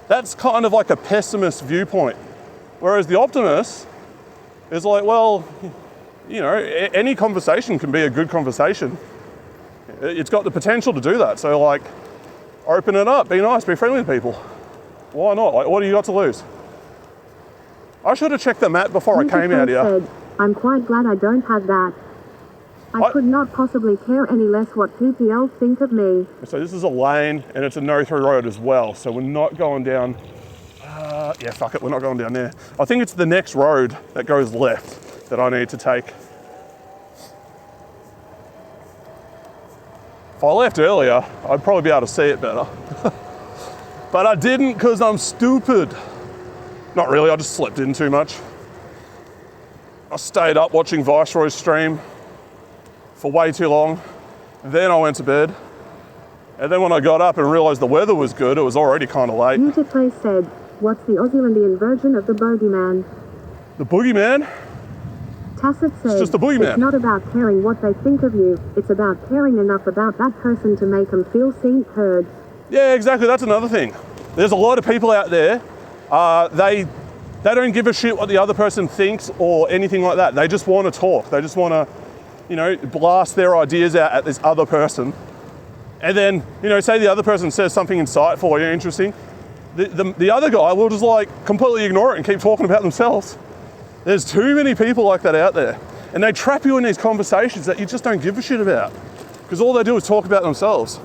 That's kind of like a pessimist viewpoint. Whereas the optimist is like, well, you know, any conversation can be a good conversation. It's got the potential to do that. So like, open it up, be nice, be friendly with people. Why not? Like, what do you got to lose? I should have checked the map before I came out here. Said, I'm quite glad I don't have that. I could not possibly care any less what PPL think of me. So this is a lane and it's a no-through road as well. So we're not going down, yeah, fuck it, we're not going down there. I think it's the next road that goes left that I need to take. If I left earlier, I'd probably be able to see it better. But I didn't because I'm stupid. Not really, I just slept in too much. I stayed up watching Viceroy's stream for way too long. Then I went to bed. And then when I got up and realised the weather was good, it was already kind of late. Beautyplace said, what's the Aussie-Indian version of the bogeyman? The boogeyman? Tacit said, It's just the boogeyman. It's not about caring what they think of you, it's about caring enough about that person to make them feel seen, heard. Yeah, exactly, that's another thing. There's a lot of people out there, they don't give a shit what the other person thinks or anything like that. They just want to talk. They just want to, you know, blast their ideas out at this other person. And then, you know, say the other person says something insightful or interesting. The other guy will just like completely ignore it and keep talking about themselves. There's too many people like that out there. And they trap you in these conversations that you just don't give a shit about. Because all they do is talk about themselves.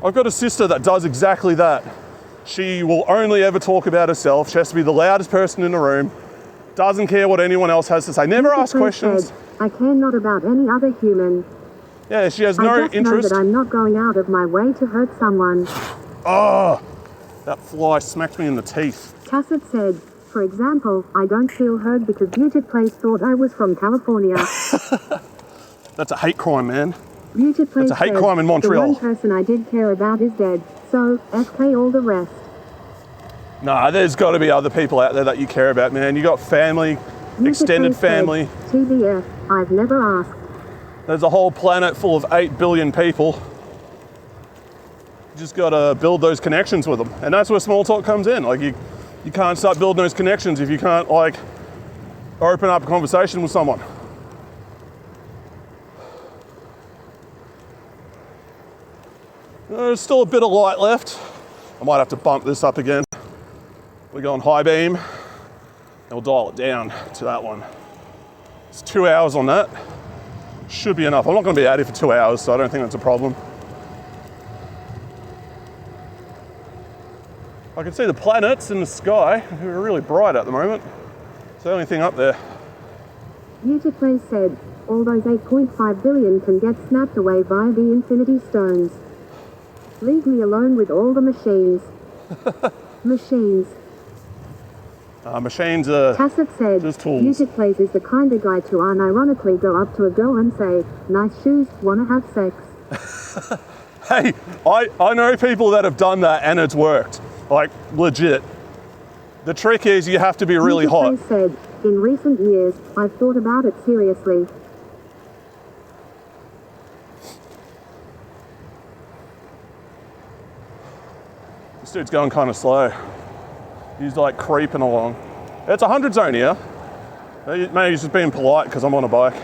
I've got a sister that does exactly that. She will only ever talk about herself. She has to be the loudest person in the room. Doesn't care what anyone else has to say. Never ask questions. Said, I care not about any other human. Yeah, she has no I just interest. know that I'm not going out of my way to hurt someone. Oh, that fly smacked me in the teeth. Tacit said, for example, I don't feel heard because Beautyplace thought I was from California. That's a hate crime, man. Beautyplace It's a hate said, crime in Montreal. The one person I did care about is dead, so FK all the rest. Nah, there's got to be other people out there that you care about, man. You got family, extended Beautyplace said, family. TBF, I've never asked. There's a whole planet full of 8 billion people. You just gotta build those connections with them. And that's where small talk comes in. Like you can't start building those connections if you can't like open up a conversation with someone. There's still a bit of light left. I might have to bump this up again. We go on high beam, and we'll dial it down to that one. It's 2 hours on that. Should be enough. I'm not gonna be out here for 2 hours, so I don't think that's a problem. I can see the planets in the sky, who are really bright at the moment. It's the only thing up there. Mutaplay said, all those 8.5 billion can get snapped away via the Infinity Stones. Leave me alone with all the machines. Machines. Machines are Tacit said, just tools. Mutaplays is the kind of guy to unironically go up to a girl and say, nice shoes, wanna have sex. Hey, I know people that have done that and it's worked. Like, legit. The trick is you have to be really hot. Mutaplay said, in recent years, I've thought about it seriously. This dude's going kind of slow. He's like creeping along. It's 100 zone here. Maybe he's just being polite because I'm on a bike.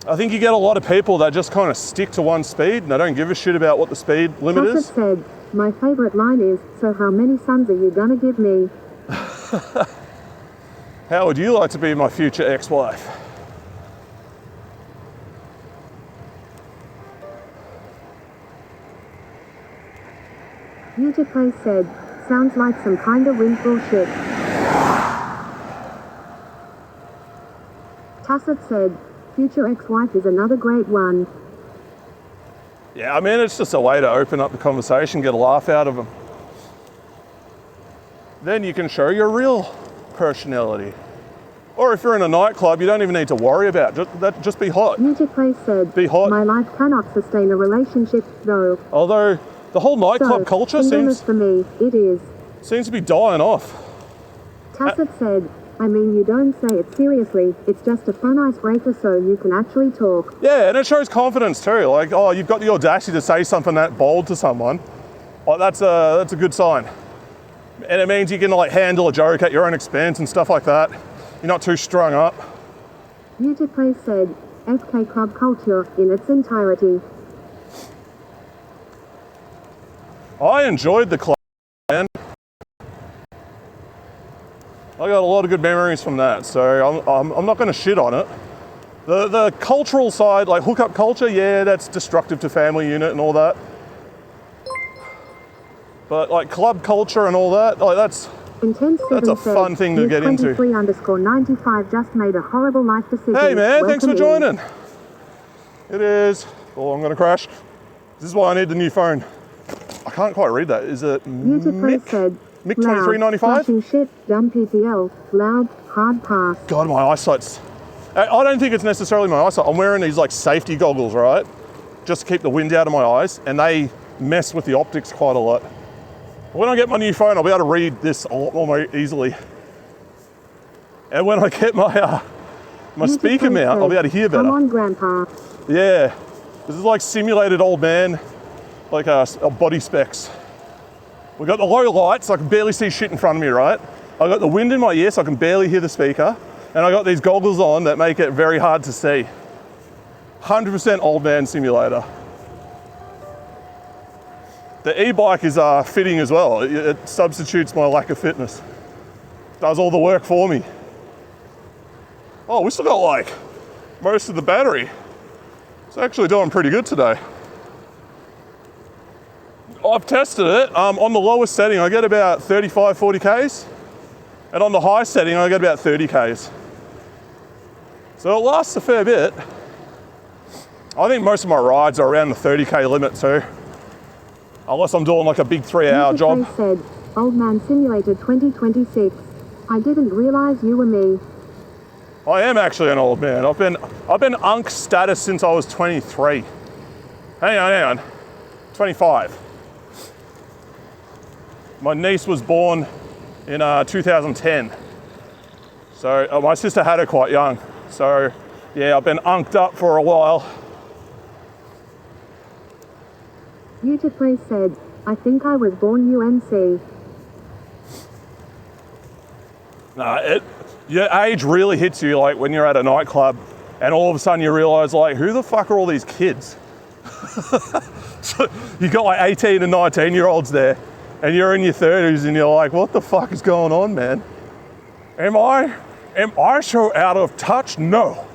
I think you get a lot of people that just kind of stick to one speed and they don't give a shit about what the speed limit Tacit is. said, my favorite line is, so how many sons are you gonna give me? How would you like to be my future ex-wife? Mutaplay said, sounds like some kind of windfall shit. Tacit said, future ex-wife is another great one. Yeah, I mean, it's just a way to open up the conversation, get a laugh out of them. Then you can show your real personality. Or if you're in a nightclub, you don't even need to worry about it. Just be hot. Mutaplay said, Be hot. my life cannot sustain a relationship, though. Although the whole nightclub culture singleness seems for me, it is. to be dying off. Tacit said, I mean, you don't say it seriously, it's just a fun icebreaker so you can actually talk. Yeah, and it shows confidence too. Like, oh, you've got the audacity to say something that bold to someone. Like, that's a good sign. And it means you can like handle a joke at your own expense and stuff like that. You're not too strung up. Mutaplay said, FK club culture in its entirety. I enjoyed the club, man. I got a lot of good memories from that, so I'm not going to shit on it. The cultural side, like hookup culture, yeah, that's destructive to family unit and all that. But like club culture and all that, like that's a fun thing to get into. 23_95 just made a horrible life decision. Hey man, thanks for Welcome joining. It is, oh, I'm going to crash. This is why I need the new phone. I can't quite read that. Is it Mutaplay said, Mick 2395? Flashing shit, dumb PPL, loud, hard pass. God, my eyesight's... I don't think it's necessarily my eyesight. I'm wearing these like safety goggles, right? Just to keep the wind out of my eyes, and they mess with the optics quite a lot. When I get my new phone, I'll be able to read this a lot more easily. And when I get my my speaker mount, I'll be able to hear better. Come on, Grandpa. Yeah, this is like simulated old man, like body specs. We got the low lights, so I can barely see shit in front of me, right? I got the wind in my ear, so I can barely hear the speaker. And I got these goggles on that make it very hard to see. 100% old man simulator. The e-bike is fitting as well. It substitutes my lack of fitness. Does all the work for me. Oh, we still got like most of the battery. It's actually doing pretty good today. I've tested it. On the lowest setting, I get about 35, 40 Ks. And on the high setting, I get about 30 Ks. So it lasts a fair bit. I think most of my rides are around the 30K limit too. Unless I'm doing like a big 3-hour job. Said, Old Man Simulator 2026. I didn't realize you were me. I am actually an old man. I've been UNC status since I was 23. Hang on. 25. My niece was born in 2010. So my sister had her quite young. So yeah, I've been unced up for a while. Beautifully said. I think I was born UNC. Nah, your age really hits you like when you're at a nightclub and all of a sudden you realise like, who the fuck are all these kids? So you got like 18 and 19 year olds there and you're in your 30s and you're like, what the fuck is going on, man? Am I so out of touch? No,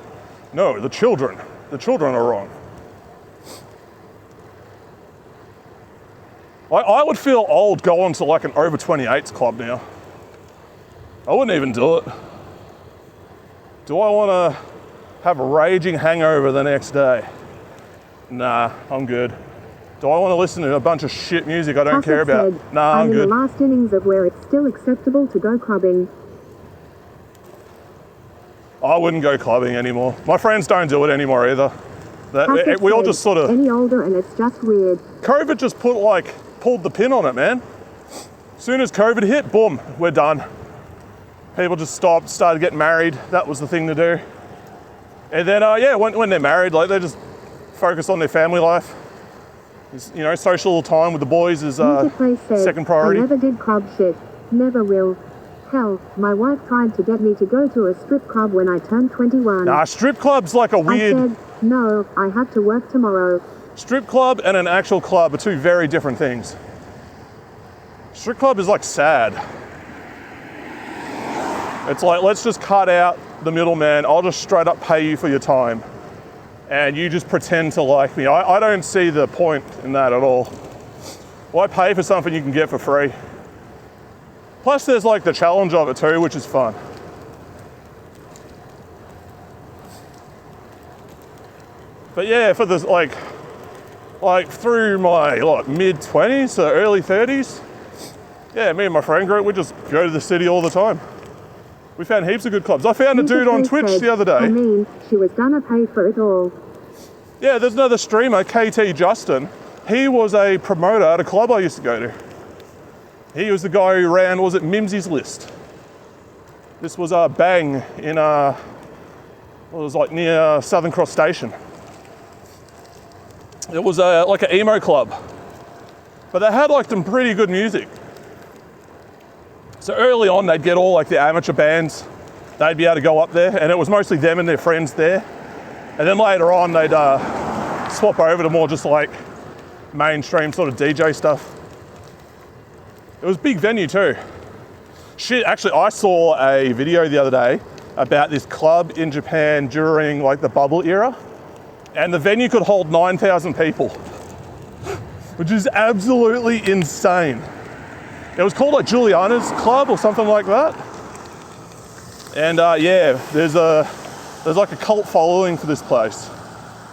the children are wrong. I would feel old going to like an over 28s club now. I wouldn't even do it. Do I want to have a raging hangover the next day? Nah, I'm good. Do I want to listen to a bunch of shit music I don't care about? Said, Nah, I'm good. in the last innings of where it's still acceptable to go clubbing. I wouldn't go clubbing anymore. My friends don't do it anymore either. We all just sort of... Any older and it's just weird. COVID just pulled the pin on it, man. As soon as COVID hit, boom, we're done. People just stopped, started getting married. That was the thing to do. And then, when they're married, like they just focus on their family life. You know, social time with the boys is second priority. I never did club shit. Never will. Hell, my wife tried to get me to go to a strip club when I turned 21. Nah, strip club's like a weird... I said, no, I have to work tomorrow. Strip club and an actual club are two very different things. Strip club is like sad. It's like, let's just cut out the middleman. I'll just straight up pay you for your time. And you just pretend to like me. I don't see the point in that at all. Why pay for something you can get for free? Plus there's like the challenge of it too, which is fun. But yeah, for this like through my mid 20s to early 30s, yeah, me and my friend group, we just go to the city all the time. We found heaps of good clubs. I found a dude on Twitch the other day. I mean, she was gonna pay for it all. Yeah, there's another streamer, KT Justin. He was a promoter at a club I used to go to. He was the guy who ran, was it Mimsy's List? This was Bang in, it was like near Southern Cross Station. It was like an emo club. But they had like some pretty good music. So early on, they'd get all like the amateur bands. They'd be able to go up there, and it was mostly them and their friends there. And then later on, they'd swap over to more just like mainstream sort of DJ stuff. It was a big venue too. Shit, actually, I saw a video the other day about this club in Japan during like the bubble era, and the venue could hold 9,000 people, which is absolutely insane. It was called like Juliana's Club or something like that. And yeah, there's like a cult following for this place.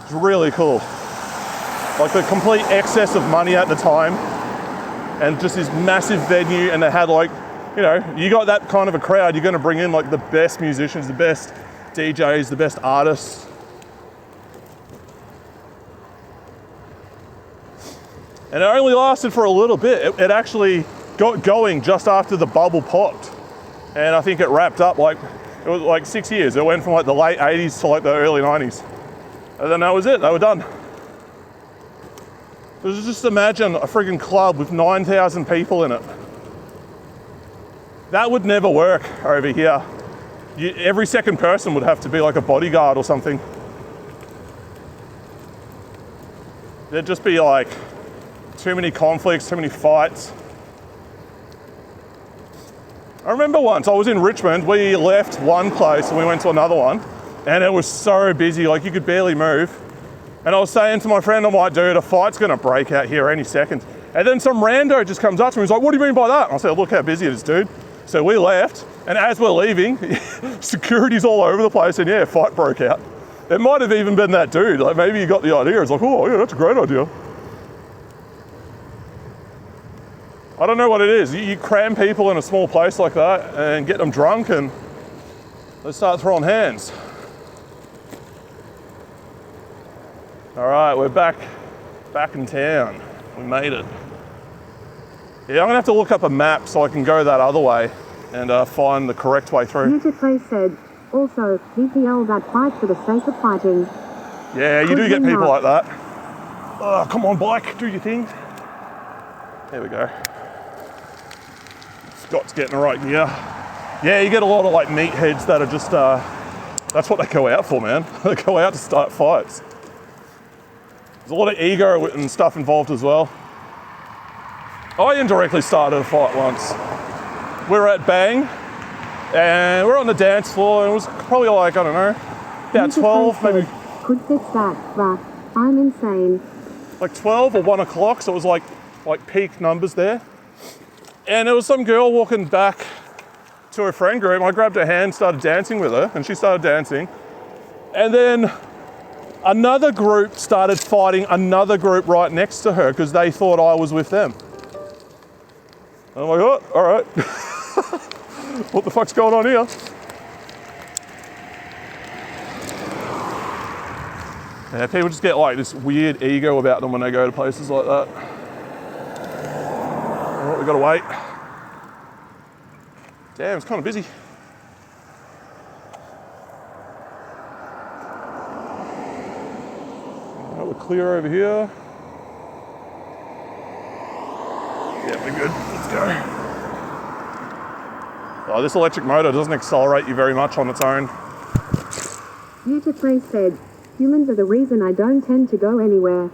It's really cool. Like the complete excess of money at the time, and just this massive venue, and they had like, you know, you got that kind of a crowd, you're gonna bring in like the best musicians, the best DJs, the best artists. And it only lasted for a little bit. It actually got going just after the bubble popped. And I think it wrapped up it was like 6 years. It went from like the late 80s to like the early 90s. And then that was it, they were done. Just imagine a friggin' club with 9,000 people in it. That would never work over here. Every second person would have to be like a bodyguard or something. There'd just be like too many conflicts, too many fights. I remember once I was in Richmond, we left one place and we went to another one, and it was so busy, like you could barely move. And I was saying to my friend, I'm like, dude, a fight's gonna break out here any second. And then some rando just comes up to me, he's like, what do you mean by that? And I said, look how busy it is, dude. So we left, and as we're leaving, security's all over the place, and yeah, fight broke out. It might have even been that dude, like maybe he got the idea, it's like, oh yeah, that's a great idea. I don't know what it is. You cram people in a small place like that and get them drunk and they start throwing hands. All right, we're back in town. We made it. Yeah, I'm gonna have to look up a map so I can go that other way and find the correct way through. Beautifully said. Also, DPL that fight for the sake of fighting. Yeah, you do get people like that. Oh, come on, bike, do your thing. There we go. Scott's getting the right gear. Yeah, you get a lot of like meatheads that are just, that's what they go out for, man. They go out to start fights. There's a lot of ego and stuff involved as well. I indirectly started a fight once. We were at Bang, and we're on the dance floor, and it was probably like, I don't know, about 12, maybe. Could fix that, but I'm insane. Like 12 or 1 o'clock, so it was like peak numbers there. And there was some girl walking back to her friend group. I grabbed her hand, started dancing with her, and she started dancing. And then another group started fighting another group right next to her because they thought I was with them. And I'm like, oh, all right. What the fuck's going on here? Yeah, people just get like this weird ego about them when they go to places like that. Oh, we gotta wait. Damn, it's kind of busy. Oh, we're clear over here. Yeah, we're good. Let's go. Oh, this electric motor doesn't accelerate you very much on its own. Mutatrace said, humans are the reason I don't tend to go anywhere.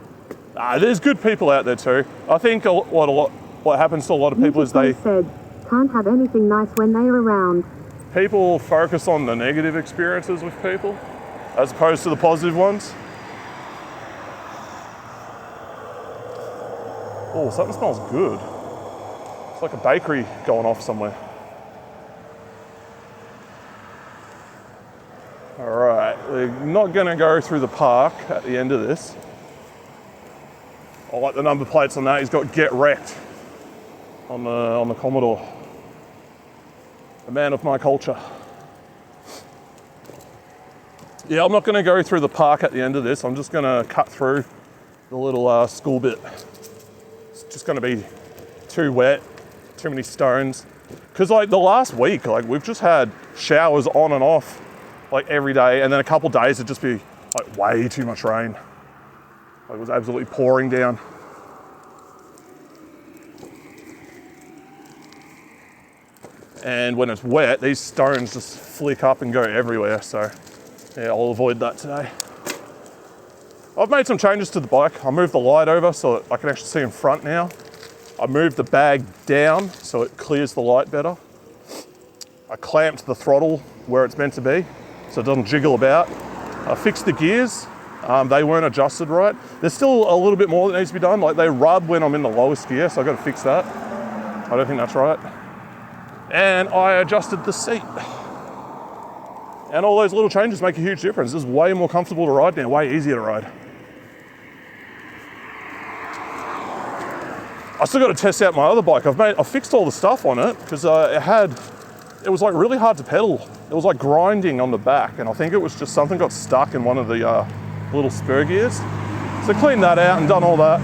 There's good people out there too. I think what happens to a lot of people is they said, can't have anything nice when they're around. people focus on the negative experiences with people as opposed to the positive ones. Oh, something smells good. It's like a bakery going off somewhere. All right, we're not gonna go through the park at the end of this. I like the number plates on that. He's got "Get Wrecked" on the Commodore. A man of my culture. Yeah, I'm not gonna go through the park at the end of this. I'm just gonna cut through the little school bit. It's just gonna be too wet, too many stones. Cause like the last week, like we've just had showers on and off like every day, and then a couple days it'd just be like way too much rain. Like it was absolutely pouring down. And when it's wet, these stones just flick up and go everywhere. So yeah, I'll avoid that today. I've made some changes to the bike. I moved the light over so that I can actually see in front now. I moved the bag down so it clears the light better. I clamped the throttle where it's meant to be so it doesn't jiggle about. I fixed the gears. They weren't adjusted right. There's still a little bit more that needs to be done. Like they rub when I'm in the lowest gear, so I've got to fix that. I don't think that's right. And I adjusted the seat. And all those little changes make a huge difference. It's way more comfortable to ride now, way easier to ride. I still got to test out my other bike. I fixed all the stuff on it because it was like really hard to pedal. It was like grinding on the back, and I think it was just something got stuck in one of the little spur gears. So cleaned that out and done all that.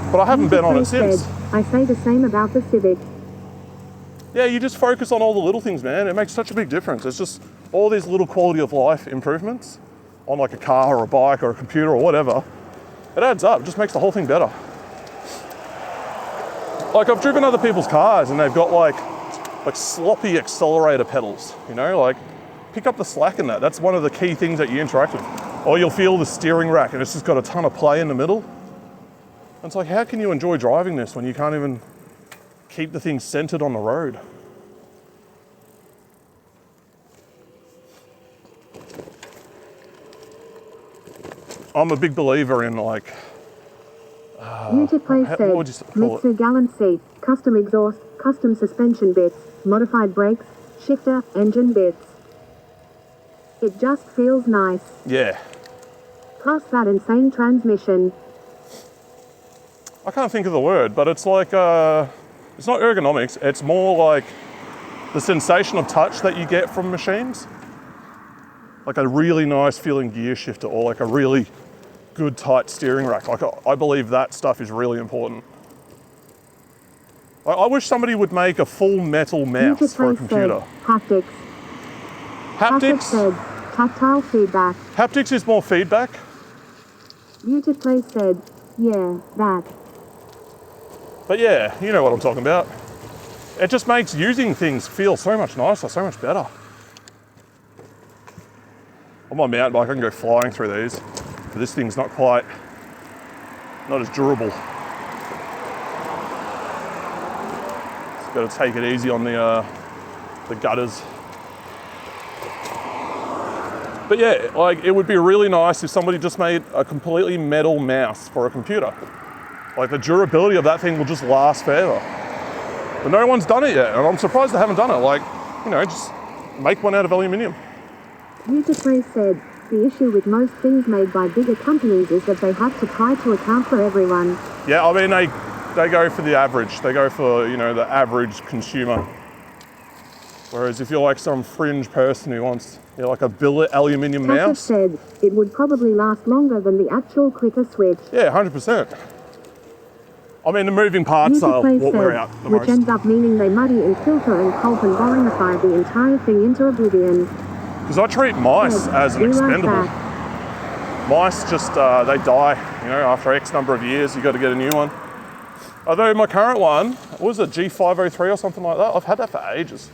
But I haven't been on it since. I say the same about the Civic. Yeah, you just focus on all the little things, man. It makes such a big difference. It's just all these little quality of life improvements on like a car or a bike or a computer or whatever. It adds up, it just makes the whole thing better. Like I've driven other people's cars and they've got like sloppy accelerator pedals, you know, like pick up the slack in that. That's one of the key things that you interact with. Or you'll feel the steering rack and it's just got a ton of play in the middle. And it's like, how can you enjoy driving this when you can't even keep the thing centered on the road? I'm a big believer in like, Mutatrace said, Mitsu gallant seat, custom exhaust, custom suspension bits, modified brakes, shifter, engine bits. It just feels nice. Yeah. Plus that insane transmission. I can't think of the word, but it's like, it's not ergonomics, it's more like the sensation of touch that you get from machines. Like a really nice feeling gear shifter or like a really good tight steering rack. Like I believe that stuff is really important. I wish somebody would make a full metal mouse for a computer. Haptics. Haptics? Said, tactile feedback. Haptics is more feedback. Mutatrace said, yeah, that. But yeah, you know what I'm talking about. It just makes using things feel so much nicer, so much better. On my mountain bike, I can go flying through these, but this thing's not as durable. Just got to take it easy on the gutters. But yeah, like it would be really nice if somebody just made a completely metal mouse for a computer. Like the durability of that thing will just last forever. But no one's done it yet, and I'm surprised they haven't done it. Like, you know, just make one out of aluminium. Userplay said, the issue with most things made by bigger companies is that they have to try to account for everyone. Yeah, I mean, they go for the average. They go for, you know, the average consumer. Whereas if you're like some fringe person who wants, you know, like a billet aluminium Tasha mouse. said, it would probably last longer than the actual clicker switch. Yeah, 100%. I mean, the moving parts are Userplay what wear said, out the which most. ends up meaning they muddy and filter and pulp and boringify the entire thing into oblivion. Because I treat mice as an Be right expendable. back. Mice just, they die, you know, after X number of years, you got to get a new one. Although my current one, what was it, G503 or something like that? I've had that for ages.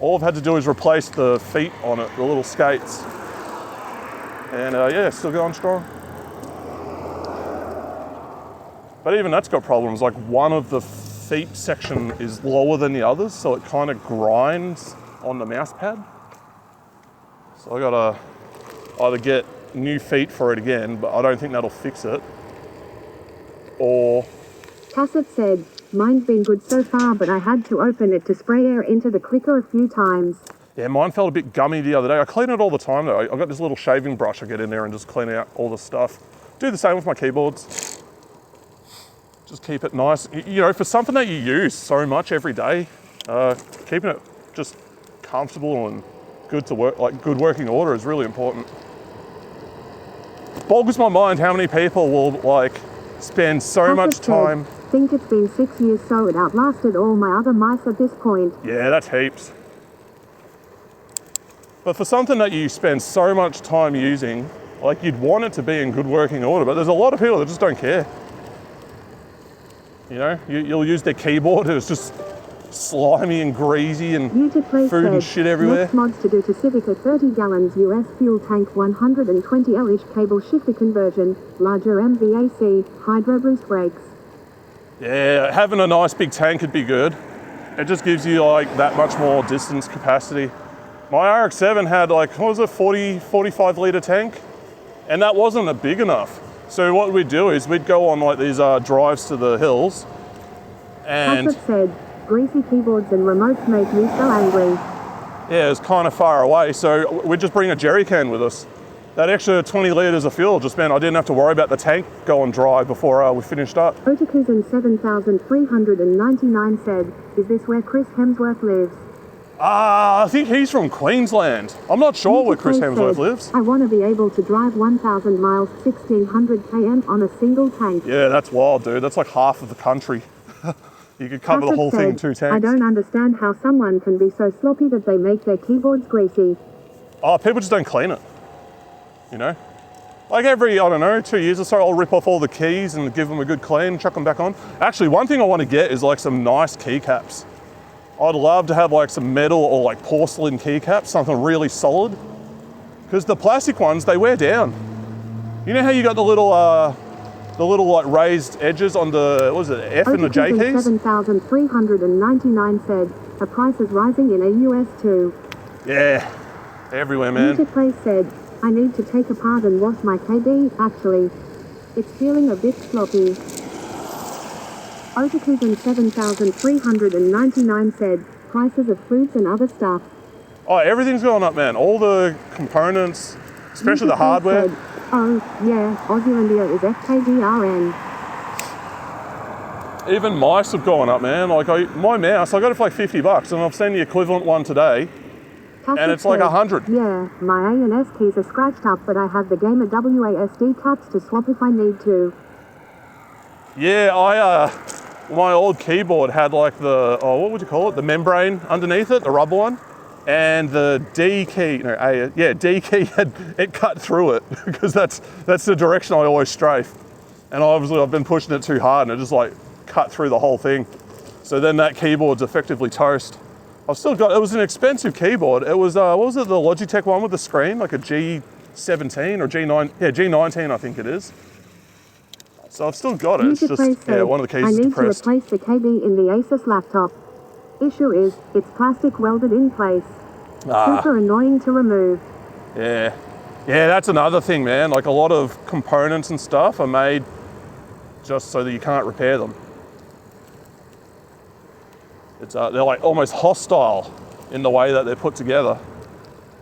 All I've had to do is replace the feet on it, the little skates. And yeah, still going strong. But even that's got problems, like one of the feet section is lower than the others, so it kind of grinds on the mouse pad. So I gotta either get new feet for it again, but I don't think that'll fix it, or... Tacit said, mine's been good so far, but I had to open it to spray air into the clicker a few times. Yeah, mine felt a bit gummy the other day. I clean it all the time though. I've got this little shaving brush I get in there and just clean out all the stuff. Do the same with my keyboards. Just keep it nice. You know, for something that you use so much every day, keeping it just comfortable and good to work, like good working order is really important. Boggles my mind how many people will like spend so Tacit much said, time. think it's been 6 years, so it outlasted all my other mice at this point. Yeah, that's heaps. But for something that you spend so much time using, like you'd want it to be in good working order, but there's a lot of people that just don't care. You know, you'll use their keyboard, it's just slimy and greasy and Userplay food and said, shit everywhere. next mods to do to Civic a 30 gallons US fuel tank 120L-ish cable shifter conversion, larger MVAC, hydro boost brakes. Yeah, having a nice big tank would be good. It just gives you like that much more distance capacity. My RX-7 had like, what was it, 45 litre tank? And that wasn't a big enough. So what we'd do is we'd go on like these drives to the hills and Tacit said, greasy keyboards and remotes make me so angry. yeah, it's kind of far away. So we'd just bring a jerry can with us. That extra 20 litres of fuel just meant I didn't have to worry about the tank going dry before we finished up. Otakuzen 7399 said, is this where Chris Hemsworth lives? I think he's from Queensland. I'm not sure where Chris Userplay Hemsworth said, lives. I want to be able to drive 1,000 miles, 1,600 km on a single tank. Yeah, that's wild, dude. That's like half of the country. You could cover the Tacit whole thing in said, 2 tanks. I don't understand how someone can be so sloppy that they make their keyboards greasy. Oh, people just don't clean it. You know? Like every, I don't know, 2 years or so, I'll rip off all the keys and give them a good clean, chuck them back on. Actually, one thing I want to get is like some nice keycaps. I'd love to have like some metal or like porcelain keycaps, something really solid. Because the plastic ones, they wear down. You know how you got the little like raised edges on the, what was it, F and the J Otakuzen keys? 7399 said, the price is rising in AUS too. Yeah, everywhere, man. Userplay said, I need to take apart and wash my KD, actually. It's feeling a bit sloppy. Otakuzen 7399 said, prices of foods and other stuff. Oh, everything's going up, man. All the components, especially the Userplay hardware. said, oh, yeah, Ozylandia is FKDRN. Even mice have gone up, man. Like my mouse, I got it for like $50 and I've seen the equivalent one today. Tacit And it's like said, 100. Yeah, my A and S keys are scratched up, but I have the gamer WASD caps to swap if I need to. Yeah, my old keyboard had like the, oh, what would you call it? The membrane underneath it, the rubber one. And the D key, D key it cut through it because that's the direction I always strafe. And obviously I've been pushing it too hard and it just like cut through the whole thing. So then that keyboard's effectively toast. I've still got, it was an expensive keyboard. It was, what was it, the Logitech one with the screen, like a G17 or G9, yeah, G19 I think it is. So I've still got it, it's just, yeah, one of the keys is depressed. I need to replace the KB in the Asus laptop. Issue is, it's plastic welded in place. Super annoying to remove. Yeah. Yeah, that's another thing, man. Like a lot of components and stuff are made just so that you can't repair them. It's, they're like almost hostile in the way that they're put together.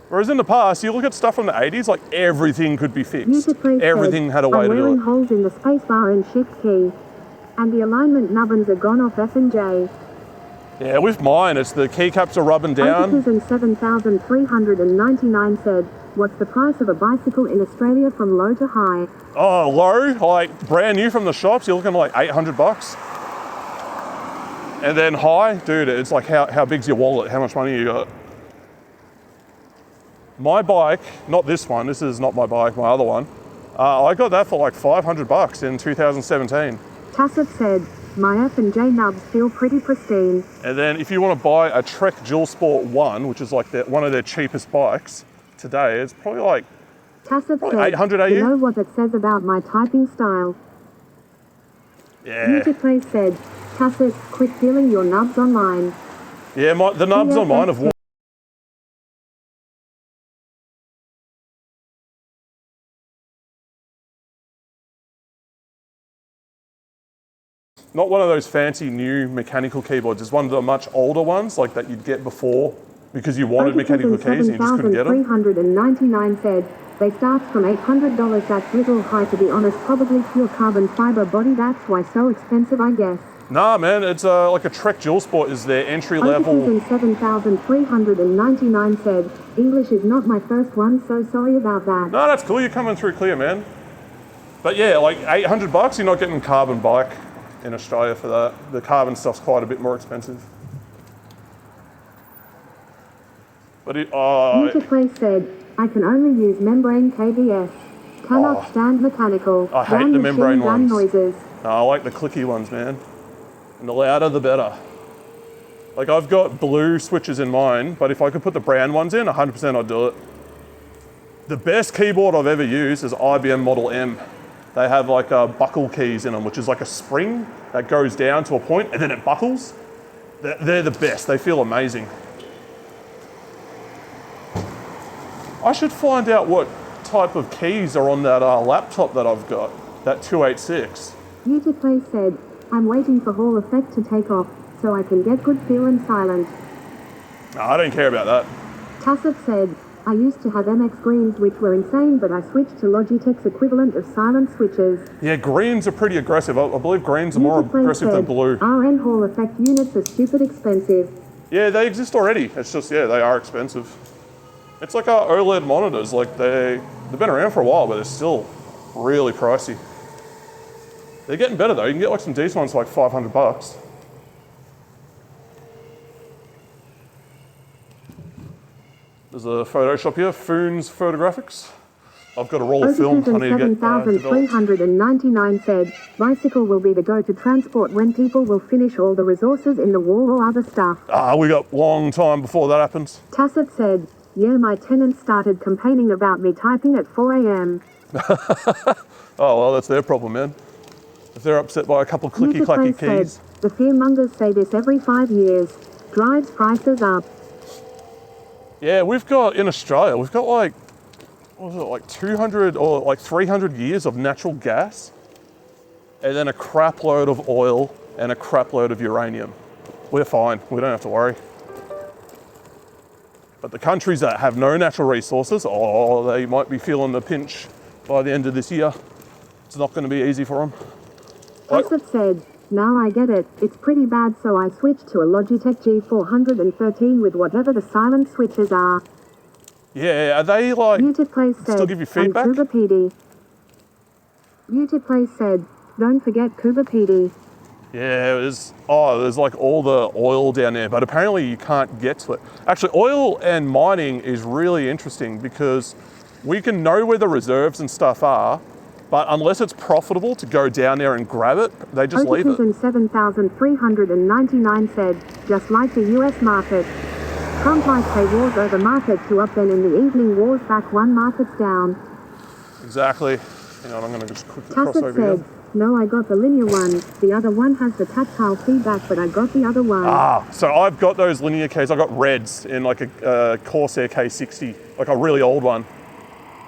Whereas in the past, you look at stuff from the 80s, like everything could be fixed. Everything had a way to do it. I'm wearing holes in the spacebar and shift key. And the alignment nubbins are gone off F and J. Yeah, with mine, it's the keycaps are rubbing down. 7,399 said, what's the price of a bicycle in Australia from low to high? Oh, low, like brand new from the shops, you're looking at like 800 bucks. And then high, dude, it's like how big's your wallet? How much money you got? My bike, not this one, this is not my bike, my other one. I got that for like 500 bucks in 2017. Tassif said, my F and J nubs feel pretty pristine. And then if you want to buy a Trek Dual Sport 1, which is like one of their cheapest bikes today, it's probably like Tassif said, 800 AU. You know what it says about my typing style? Yeah. Multiplay said, Tassif, quit feeling your nubs online. Yeah, the nubs on mine have worn. Not one of those fancy new mechanical keyboards. It's one of the much older ones, like that you'd get before because you wanted mechanical keys and you just couldn't get them. 399 said, they start from $800. That's little high, to be honest. Probably pure carbon fiber body. That's why so expensive, I guess. Nah, man, it's like a Trek Dual Sport is their entry level. 7,399 said, English is not my first one, so sorry about that. No, that's cool. You're coming through clear, man. But yeah, like 800 bucks, you're not getting a carbon bike in Australia for that. The carbon stuff's quite a bit more expensive. But Multiplay said, I can only use membrane KBS. Cannot stand mechanical. I hate the membrane ones. Noises. No, I like the clicky ones, man. And the louder, the better. Like I've got blue switches in mine, but if I could put the brown ones in, 100% I'd do it. The best keyboard I've ever used is IBM Model M. They have like buckle keys in them, which is like a spring that goes down to a point and then it buckles. They're the best. They feel amazing. I should find out what type of keys are on that laptop that I've got, that 286. Multiplay said, I'm waiting for Hall Effect to take off so I can get good feel and silent. No, I don't care about that. Tassif said, I used to have MX greens which were insane, but I switched to Logitech's equivalent of silent switches. Yeah, greens are pretty aggressive. I believe greens are more aggressive than blue. RN Hall Effect units are stupid expensive. Yeah, they exist already. It's just, yeah, they are expensive. It's like our OLED monitors. Like they've been around for a while, but they're still really pricey. They're getting better though. You can get like some decent ones for like 500 bucks. There's a Photoshop here, Foons Photographics. I've got a roll of film I need to get 7,399 said, bicycle will be the go-to transport when people will finish all the resources in the war or other stuff. We got a long time before that happens. Tassif said, yeah, my tenants started complaining about me typing at 4 a.m. Oh, well, that's their problem, man. If they're upset by a couple of clicky-clacky keys. Said, the fearmongers say this every 5 years. Drives prices up. Yeah, we've got, in Australia, we've got like, what was it, like 200 or like 300 years of natural gas, and then a crap load of oil and a crap load of uranium. We're fine, we don't have to worry. But the countries that have no natural resources, they might be feeling the pinch by the end of this year. It's not going to be easy for them. Tassif said, now I get it. It's pretty bad, so I switched to a Logitech G413 with whatever the silent switches are. Yeah, are they like, still give you feedback? Kubapedi. Multiplay said, don't forget Kubapedi. Yeah, there's like all the oil down there, but apparently you can't get to it. Actually, oil and mining is really interesting because we can know where the reserves and stuff are, But unless it's profitable to go down there and grab it, they just leave it. Oticizn 7399 said, just like the US market. Trump might pay wars over market to up, then in the evening wars back, one market's down. Exactly. Hang on, I'm going to just quickly cross Tacit over here. said, no, I got the linear one. The other one has the tactile feedback, but I got the other one. So I've got those linear keys. I got reds in like a Corsair K60, like a really old one.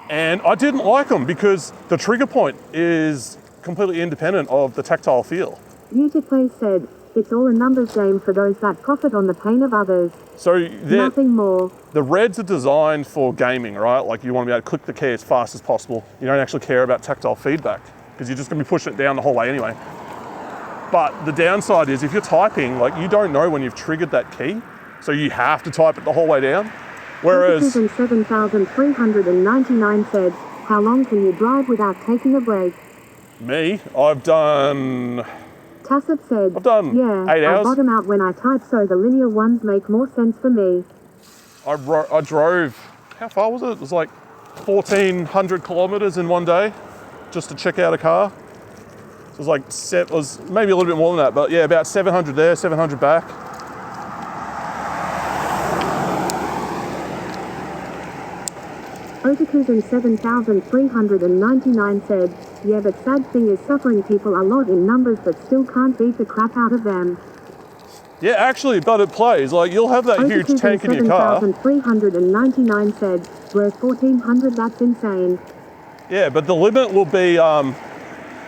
And I didn't like them because the trigger point is completely independent of the tactile feel. Beautifully said, it's all a numbers game for those that profit on the pain of others. So Nothing more. the reds are designed for gaming, right? Like you want to be able to click the key as fast as possible. You don't actually care about tactile feedback because you're just going to be pushing it down the whole way anyway. But the downside is if you're typing, like you don't know when you've triggered that key, so you have to type it the whole way down. Whereas 7399 said, how long can you drive without taking a break? me, I've done Tacit said, I've done yeah, 8 I hours. bottom out when I type, so the linear ones make more sense for me. I drove, how far was it? It was like 1,400 kilometers in one day just to check out a car. So it was like, it was maybe a little bit more than that, but yeah, about 700 there, 700 back. Oticizn 7399 said, yeah, but sad thing is suffering people a lot in numbers but still can't beat the crap out of them. Yeah, actually, but it plays. Like you'll have that huge Oticizn tank in your car. 7399 said, worth 1400, that's insane. Yeah, but the limit will be you.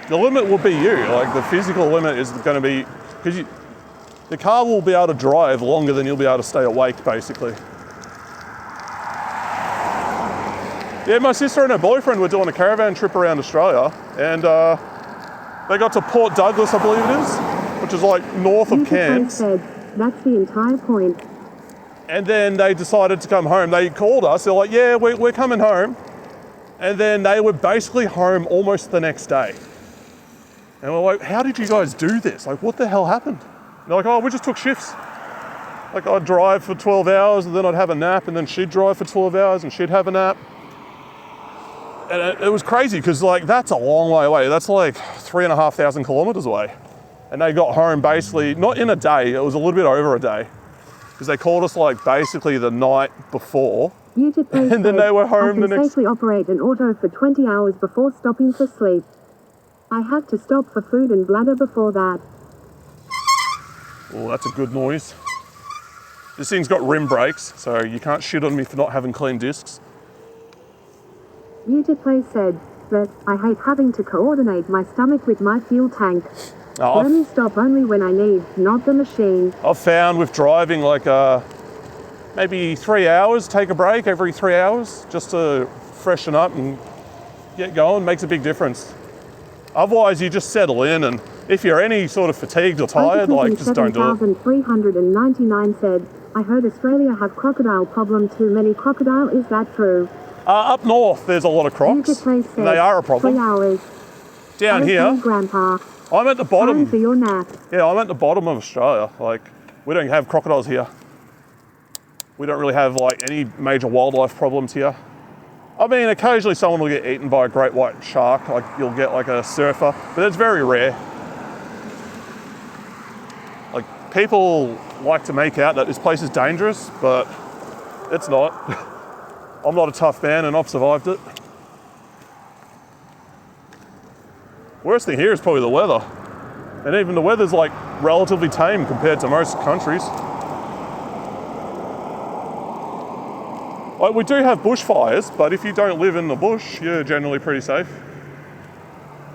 Like the physical limit is going to be because the car will be able to drive longer than you'll be able to stay awake, basically. Yeah, my sister and her boyfriend were doing a caravan trip around Australia, and they got to Port Douglas, I believe it is, which is like north of Cairns. Said, that's the entire point. And then they decided to come home. They called us. They're like, "Yeah, we're coming home." And then they were basically home almost the next day. And we're like, "How did you guys do this? Like, what the hell happened?" And they're like, "Oh, we just took shifts. Like, I'd drive for 12 hours, and then I'd have a nap, and then she'd drive for 12 hours, and she'd have a nap." And it was crazy because like that's a long way away. That's like 3,500 kilometers away. And they got home basically, not in a day, it was a little bit over a day. Because they called us like basically the night before. And then they were home the next. I can safely operate an auto for 20 hours before stopping for sleep. I have to stop for food and bladder before that. Oh, that's a good noise. This thing's got rim brakes, so you can't shit on me for not having clean discs. Beautifully said, but I hate having to coordinate my stomach with my fuel tank. Oh, Let me stop only when I need, not the machine. I've found with driving like maybe 3 hours, take a break every 3 hours just to freshen up and get going, makes a big difference. Otherwise you just settle in, and if you're any sort of fatigued or tired, like just don't do it. 7399 said, I heard Australia have crocodile problem, too many crocodile, is that true? Up north there's a lot of crocs, Beautifully said, and they are a problem. 3 hours. Down here, Grandpa, I'm at the time bottom. for your nap. Yeah, I'm at the bottom of Australia. Like, we don't have crocodiles here. We don't really have like any major wildlife problems here. I mean, occasionally someone will get eaten by a great white shark. Like you'll get like a surfer, but it's very rare. Like people like to make out that this place is dangerous, but it's not. I'm not a tough man and I've survived it. Worst thing here is probably the weather. And even the weather's like relatively tame compared to most countries. Like we do have bushfires, but if you don't live in the bush, you're generally pretty safe.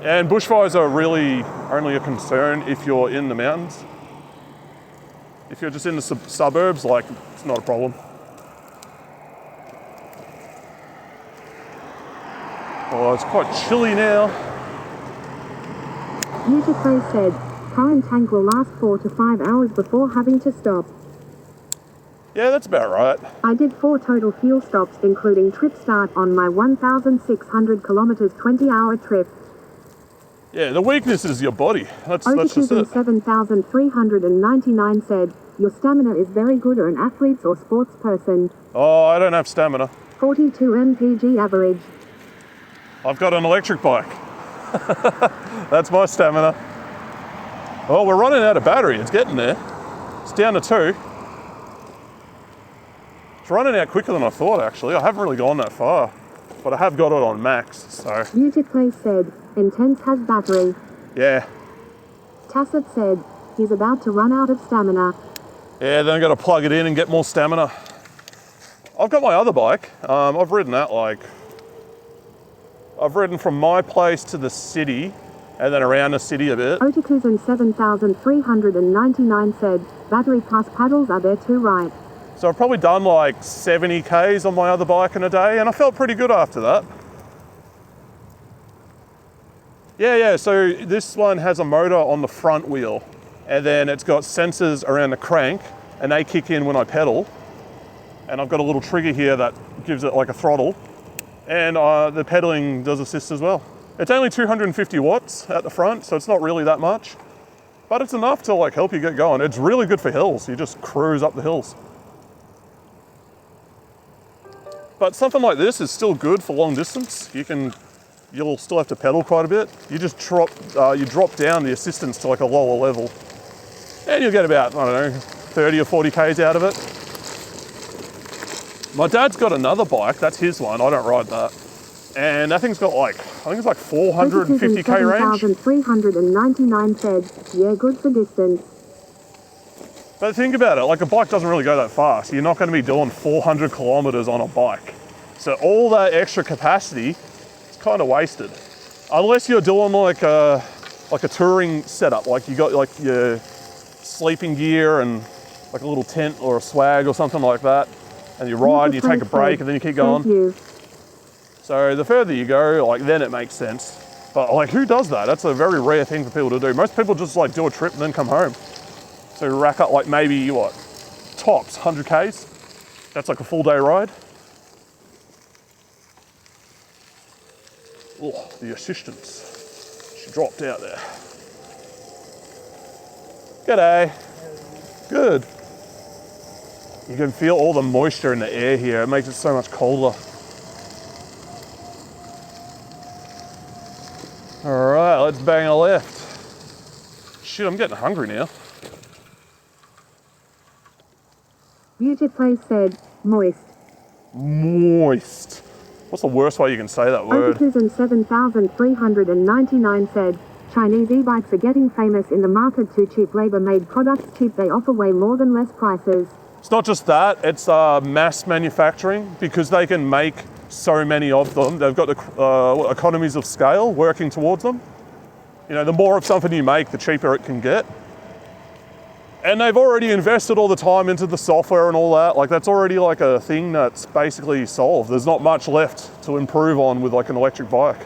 And bushfires are really only a concern if you're in the mountains. If you're just in the suburbs, like it's not a problem. Oh, it's quite chilly now. Beautifully said, current tank will last 4 to 5 hours before having to stop. Yeah, that's about right. I did 4 total fuel stops, including trip start on my 1,600 kilometers 20-hour trip. Yeah, the weakness is your body. That's just it. Oticizn 7399 said, your stamina is very good for an athlete or sports person. Oh, I don't have stamina. 42 mpg average. I've got an electric bike. That's my stamina. Oh, we're running out of battery. It's getting there. It's down to 2. It's running out quicker than I thought, actually. I haven't really gone that far, but I have got it on max, so. Music Play said, Intense has battery. Yeah. Tacit said, he's about to run out of stamina. Yeah, then I've got to plug it in and get more stamina. I've got my other bike. I've ridden that I've ridden from my place to the city and then around the city a bit. Otakuzen 7399 said, battery plus paddles are there too, right? So I've probably done like 70 Ks on my other bike in a day, and I felt pretty good after that. Yeah, so this one has a motor on the front wheel, and then it's got sensors around the crank, and they kick in when I pedal. And I've got a little trigger here that gives it like a throttle, and the pedaling does assist as well. It's only 250 watts at the front, so it's not really that much, but it's enough to like help you get going. It's really good for hills. You just cruise up the hills. But something like this is still good for long distance. You'll still have to pedal quite a bit. You just drop down the assistance to like a lower level, and you'll get about, I don't know, 30 or 40 Ks out of it. My dad's got another bike, that's his one, I don't ride that. And that thing's got like, I think it's like 450 K range. 7399 said, yeah, good for distance. But think about it, like a bike doesn't really go that fast. You're not going to be doing 400 kilometers on a bike. So all that extra capacity is kind of wasted. Unless you're doing like a touring setup, like you got like your sleeping gear and like a little tent or a swag or something like that. And you ride, and you take a break, and then you keep going. So the further you go, like then it makes sense. But like, who does that? That's a very rare thing for people to do. Most people just like do a trip and then come home. So you rack up like maybe what, tops 100 Ks. That's like a full day ride. Oh, the assistance. She dropped out there. G'day. Good. You can feel all the moisture in the air here. It makes it so much colder. All right, let's bang a left. Shit, I'm getting hungry now. Music Play said, moist. Moist. What's the worst way you can say that word? Otakuzen 7399 said, Chinese e-bikes are getting famous in the market. Too cheap labor-made products. Cheap, they offer way more than less prices. It's not just that, it's mass manufacturing, because they can make so many of them. They've got the economies of scale working towards them. You know, the more of something you make, the cheaper it can get. And they've already invested all the time into the software and all that. Like, that's already like a thing that's basically solved. There's not much left to improve on with like an electric bike.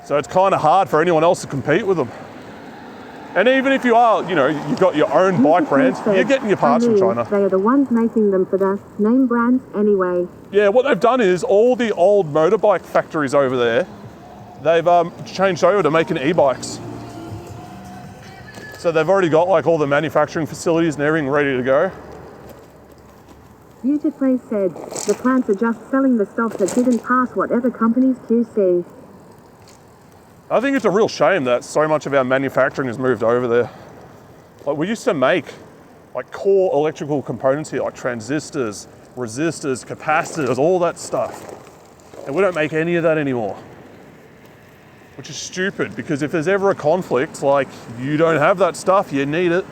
So it's kind of hard for anyone else to compete with them. And even if you are, you know, you've got your own bike brand, you're getting your parts from China. They are the ones making them for the name brands anyway. Yeah, what they've done is all the old motorbike factories over there, they've changed over to making e-bikes. So they've already got like all the manufacturing facilities and everything ready to go. Music Play said, the plants are just selling the stuff that didn't pass whatever company's QC. I think it's a real shame that so much of our manufacturing has moved over there. Like, we used to make like core electrical components here, like transistors, resistors, capacitors, all that stuff. And we don't make any of that anymore. Which is stupid, because if there's ever a conflict, like, you don't have that stuff, you need it.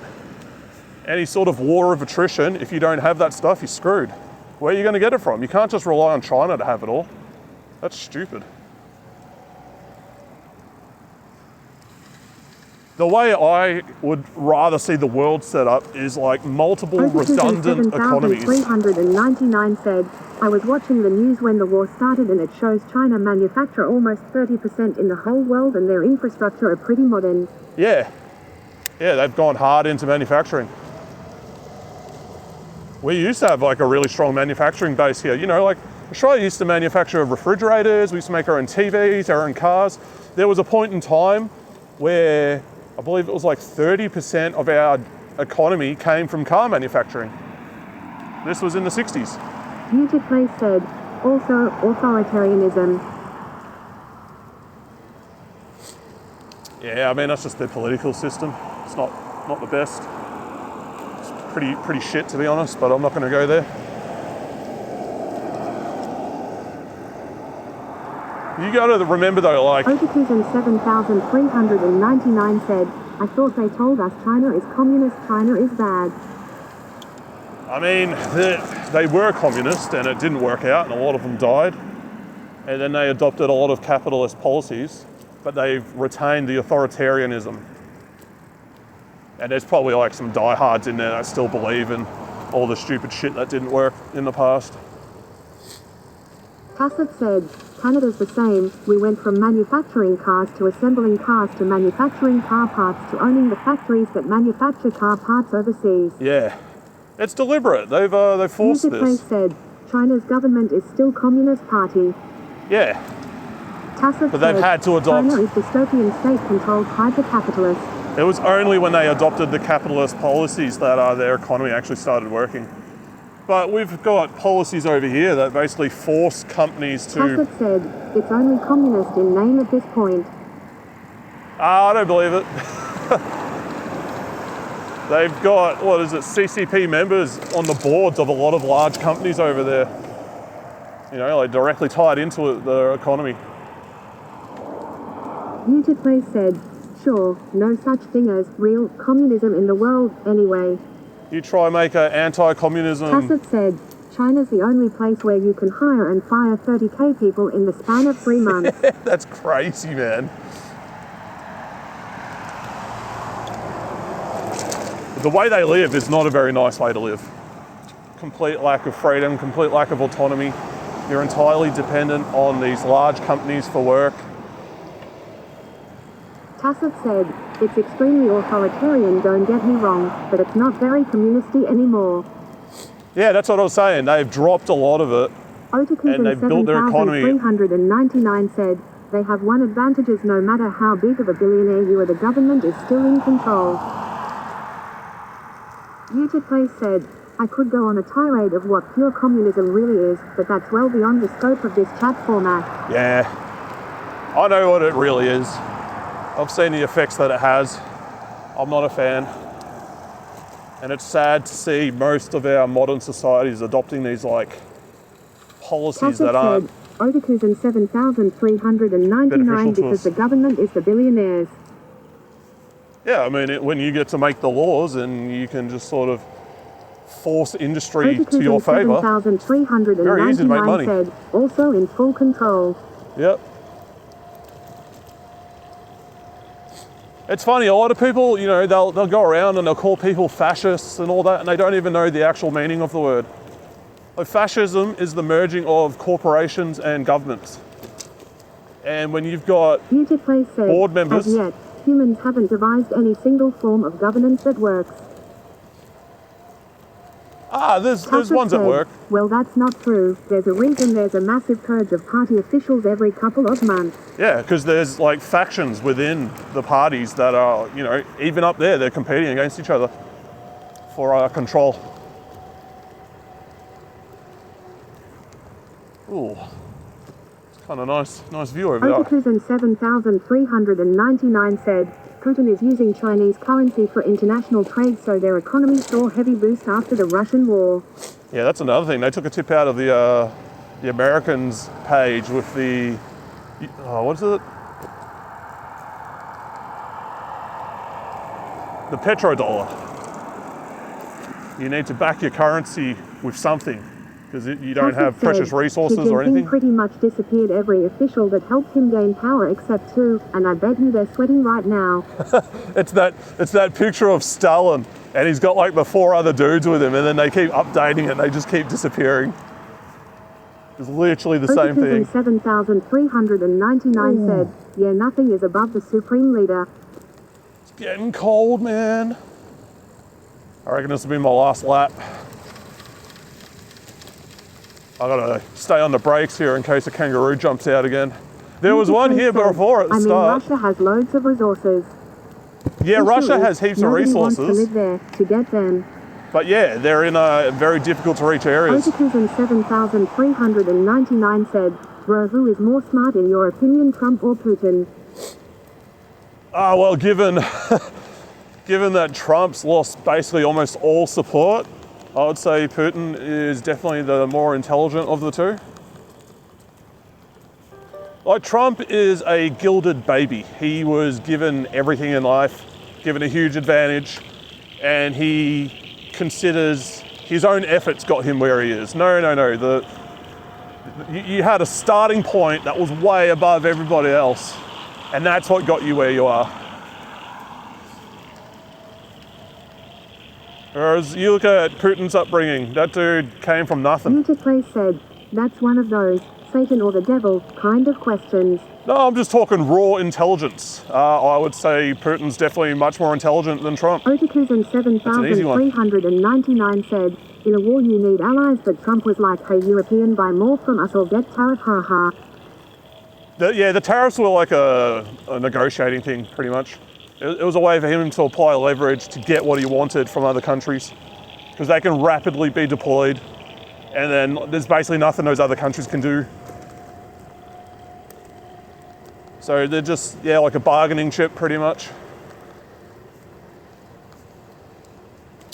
Any sort of war of attrition, if you don't have that stuff, you're screwed. Where are you going to get it from? You can't just rely on China to have it all. That's stupid. The way I would rather see the world set up is like multiple redundant economies. 399 said, I was watching the news when the war started and it shows China manufacture almost 30% in the whole world and their infrastructure are pretty modern. Yeah, they've gone hard into manufacturing. We used to have like a really strong manufacturing base here. You know, like Australia used to manufacture refrigerators, we used to make our own TVs, our own cars. There was a point in time where I believe it was like 30% of our economy came from car manufacturing. This was in the 60s. Music Play said, also authoritarianism. Yeah, I mean, that's just their political system. It's not the best. It's pretty shit, to be honest, but I'm not going to go there. You got to remember though, like... Otakuzen 7399 said, I thought they told us China is communist, China is bad. I mean, they were communist and it didn't work out and a lot of them died. And then they adopted a lot of capitalist policies, but they've retained the authoritarianism. And there's probably like some diehards in there that still believe in all the stupid shit that didn't work in the past. Tassett said, Canada's the same. We went from manufacturing cars to assembling cars to manufacturing car parts to owning the factories that manufacture car parts overseas. Yeah, it's deliberate. They've forced Music this. said, China's government is still Communist Party. Yeah, Tassett but they've said, had to adopt... China is dystopian state-controlled hyper-capitalist. It was only when they adopted the capitalist policies that their economy actually started working. But we've got policies over here that basically force companies to... Tassett said, it's only communist in name at this point. I don't believe it. They've got, what is it, CCP members on the boards of a lot of large companies over there. You know, like directly tied into it, the economy. Beautifully said, sure, no such thing as real communism in the world anyway. You try and make an anti-communism... Tassett said, China's the only place where you can hire and fire 30k people in the span of 3 months. That's crazy, man. The way they live is not a very nice way to live. Complete lack of freedom, complete lack of autonomy. You're entirely dependent on these large companies for work. Tassett said, it's extremely authoritarian, don't get me wrong, but it's not very communisty anymore. Yeah, that's what I was saying. They've dropped a lot of it. And they've built their economy. 7399 said, they have one advantage is no matter how big of a billionaire you are, the government is still in control. Beautifully said, I could go on a tirade of what pure communism really is, but that's well beyond the scope of this chat format. Yeah, I know what it really is. I've seen the effects that it has. I'm not a fan. And it's sad to see most of our modern societies adopting these like policies Tassett that aren't... Otakuzen 7399 because the government is the billionaires. Yeah, I mean, when you get to make the laws and you can just sort of force industry to your favour, very easy to make money. Said, also in full control. Yep. It's funny, a lot of people, you know, they'll go around and they'll call people fascists and all that, and they don't even know the actual meaning of the word. Like, fascism is the merging of corporations and governments. And when you've got board members... As yet, humans haven't devised any single form of governance that works. There's ones that work. Well, that's not true. There's a reason there's a massive purge of party officials every couple of months. Yeah, because there's like factions within the parties that are, you know, even up there, they're competing against each other for control. Ooh, it's kind of nice view over there. Otakuzen 7399 said, Putin is using Chinese currency for international trade, so their economy saw heavy boost after the Russian war. Yeah, that's another thing. They took a tip out of the Americans page with the, what is it? The petrodollar. You need to back your currency with something because you don't have precious resources or anything. Pretty much disappeared every official that helped him gain power except 2, and I bet you they're sweating right now. It's that picture of Stalin, and he's got like the 4 other dudes with him, and then they keep updating it, and they just keep disappearing. It's literally the same thing. 7399 said, yeah, nothing is above the supreme leader. It's getting cold, man. I reckon this will be my last lap. I gotta stay on the brakes here in case a kangaroo jumps out again. There was one here before at the start. Russia has loads of resources. Yeah, Russia has heaps of resources. Wants to live there to get them. But yeah, they're in very difficult to reach areas. Otakuzen 7399 said, bro, who is more smart in your opinion, Trump or Putin? Well, given given that Trump's lost basically almost all support, I would say Putin is definitely the more intelligent of the two. Like, Trump is a gilded baby. He was given everything in life, given a huge advantage, and he considers his own efforts got him where he is. No. You had a starting point that was way above everybody else, and that's what got you where you are. Whereas you look at Putin's upbringing, that dude came from nothing. Play said, that's one of those Satan or the devil kind of questions. No, I'm just talking raw intelligence. I would say Putin's definitely much more intelligent than Trump. Otakuzen 7399 said, in a war you need allies, but Trump was like, hey European, buy more from us or get tariff, haha. The tariffs were like a negotiating thing, pretty much. It was a way for him to apply leverage to get what he wanted from other countries, because they can rapidly be deployed, and then there's basically nothing those other countries can do. So they're just, like a bargaining chip, pretty much.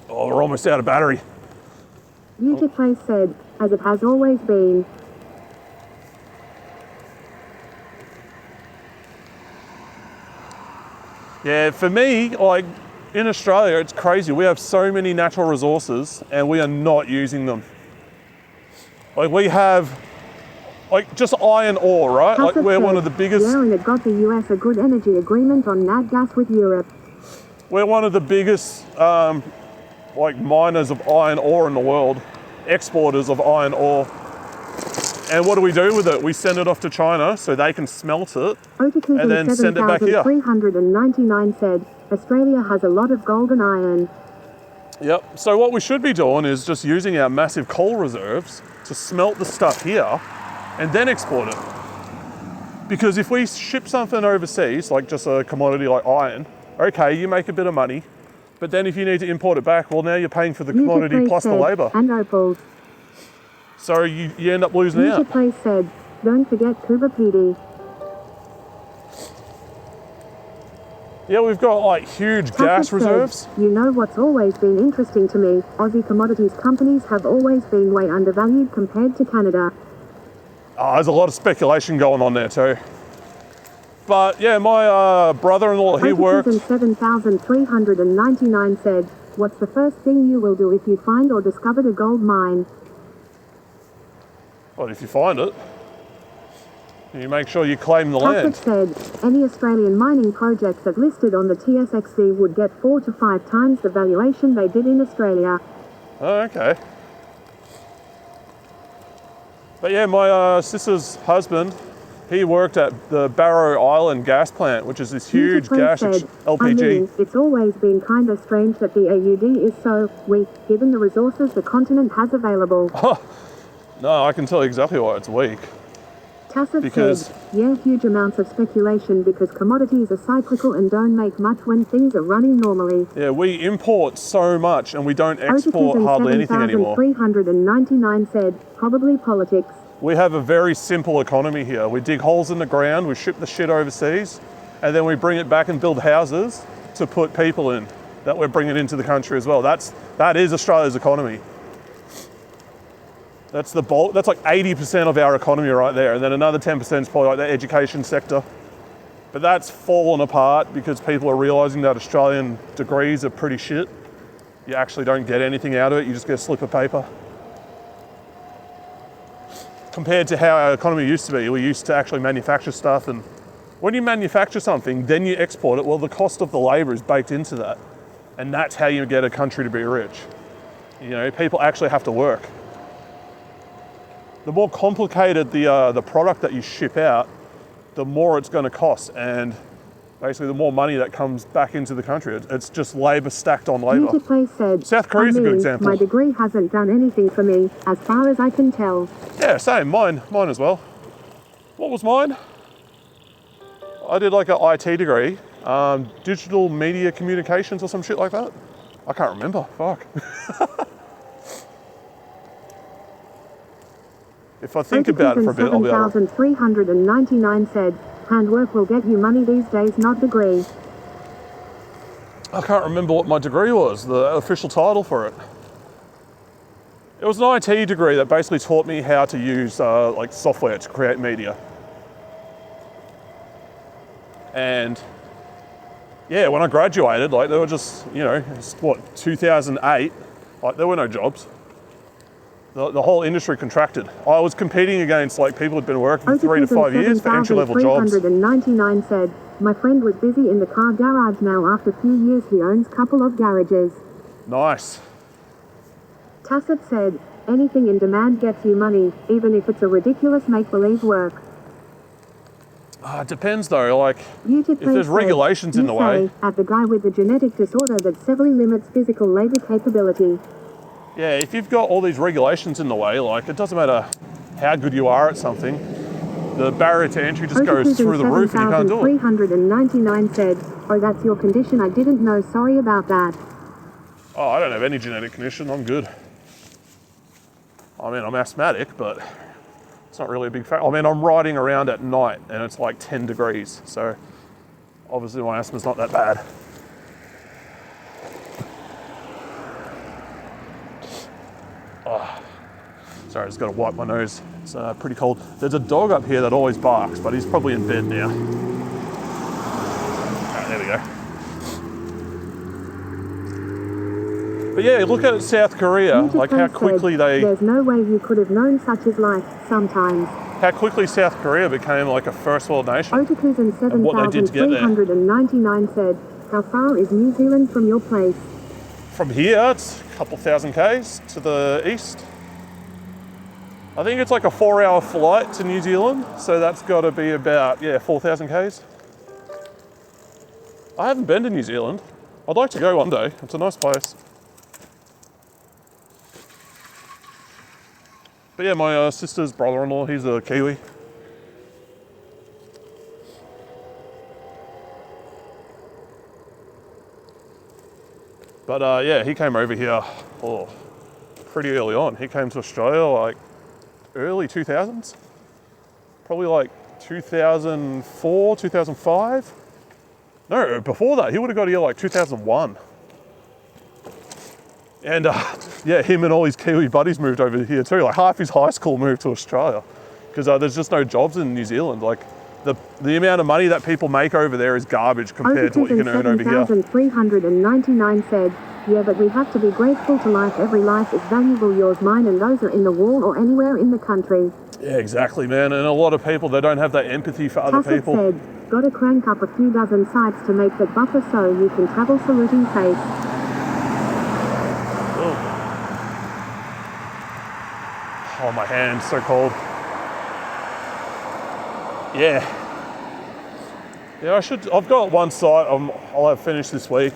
Oh, we're almost out of battery. Play said, as it has always been. Yeah, for me, like, in Australia, it's crazy. We have so many natural resources and we are not using them. Like, we have, like, just iron ore, right? Like, we're one of the biggest... Yeah, and it got the US a good energy agreement on nat gas with Europe. We're one of the biggest, miners of iron ore in the world, exporters of iron ore. And what do we do with it? We send it off to China so they can smelt it and then send it back here. 399 said, Australia has a lot of gold and iron. Yep, so what we should be doing is just using our massive coal reserves to smelt the stuff here and then export it. Because if we ship something overseas, like just a commodity like iron, okay, you make a bit of money, but then if you need to import it back, well, now you're paying for the commodity plus the labour. And opals. So you end up losing out. Play said, don't forget Kuba PD. Yeah, we've got like huge gas reserves. You know what's always been interesting to me? Aussie commodities companies have always been way undervalued compared to Canada. There's a lot of speculation going on there too. But yeah, my brother-in-law, he worked... 7,399 said, what's the first thing you will do if you find or discovered a gold mine? Well, if you find it, you make sure you claim the land. said, any Australian mining projects that listed on the TSXV would get 4 to 5 times the valuation they did in Australia. Oh, okay. But yeah, my sister's husband, he worked at the Barrow Island gas plant, which is this huge gas LPG. I mean, it's always been kind of strange that the AUD is so weak, given the resources the continent has available. No, I can tell you exactly why it's weak. Tassett said, yeah, huge amounts of speculation because commodities are cyclical and don't make much when things are running normally. Yeah, we import so much and we don't export hardly anything anymore. 399 said, probably politics. We have a very simple economy here. We dig holes in the ground, we ship the shit overseas, and then we bring it back and build houses to put people in that we're bringing into the country as well. That is Australia's economy. That's the bulk. That's like 80% of our economy right there, and then another 10% is probably like the education sector. But that's fallen apart because people are realising that Australian degrees are pretty shit. You actually don't get anything out of it. You just get a slip of paper. Compared to how our economy used to be, we used to actually manufacture stuff, and when you manufacture something, then you export it. Well, the cost of the labour is baked into that, and that's how you get a country to be rich. You know, people actually have to work. The more complicated the product that you ship out, the more it's going to cost, and basically the more money that comes back into the country. It's just labour stacked on labour. Said, South Korea's a good example. My degree hasn't done anything for me, as far as I can tell. Yeah, same. Mine as well. What was mine? I did like an IT degree, digital media communications or some shit like that. I can't remember. Fuck. If I think about it for a bit, I'll be able to... 7,399 said, handwork will get you money these days, not degree. I can't remember what my degree was, the official title for it. It was an IT degree that basically taught me how to use like software to create media. And yeah, when I graduated, like there were just, you know, it's what, 2008, like there were no jobs. The whole industry contracted. I was competing against like people who'd been working for 3 to 5 years for entry-level jobs. 399 said, my friend was busy in the car garage now. After a few years, he owns a couple of garages. Nice. Tacit said, anything in demand gets you money, even if it's a ridiculous make-believe work. It depends though, like if there's regulations in the way. At the guy with the genetic disorder that severely limits physical labor capability. Yeah, if you've got all these regulations in the way, like it doesn't matter how good you are at something, the barrier to entry just goes through the roof and you can't do it. 399 said, oh, that's your condition, I didn't know, sorry about that. Oh, I don't have any genetic condition, I'm good. I mean, I'm asthmatic, but it's not really a big factor. I mean, I'm riding around at night and it's like 10 degrees, so obviously my asthma's not that bad. Oh, sorry, I just got to wipe my nose. It's pretty cold. There's a dog up here that always barks, but he's probably in bed now. Alright, there we go. But yeah, look at South Korea, like how quickly there's no way you could have known such is life, sometimes. How quickly South Korea became like a first world nation. Otakuzen and what they did to get there. 7399 said, how far is New Zealand from your place? From here, it's a couple thousand k's to the east. I think it's like a 4-hour flight to New Zealand, so that's got to be about, 4,000 k's. I haven't been to New Zealand. I'd like to go one day. It's a nice place. But yeah, my sister's brother-in-law, he's a Kiwi. But yeah, he came over here pretty early on. He came to Australia like early 2000s. Probably like 2004, 2005. No, before that, he would have got here like 2001. And yeah, him and all his Kiwi buddies moved over here too. Like half his high school moved to Australia because there's just no jobs in New Zealand. Like the amount of money that people make over there is garbage compared to what you can earn over here. 399 said, yeah, but we have to be grateful to life. Every life is valuable, yours, mine, and those are in the wall or anywhere in the country. Yeah, exactly, man. And a lot of people, they don't have that empathy for other people. Said, gotta crank up a few dozen sites to make that buffer so you can travel saluting face. Oh, my hand's so cold. Yeah, I've got one site I'll have finished this week.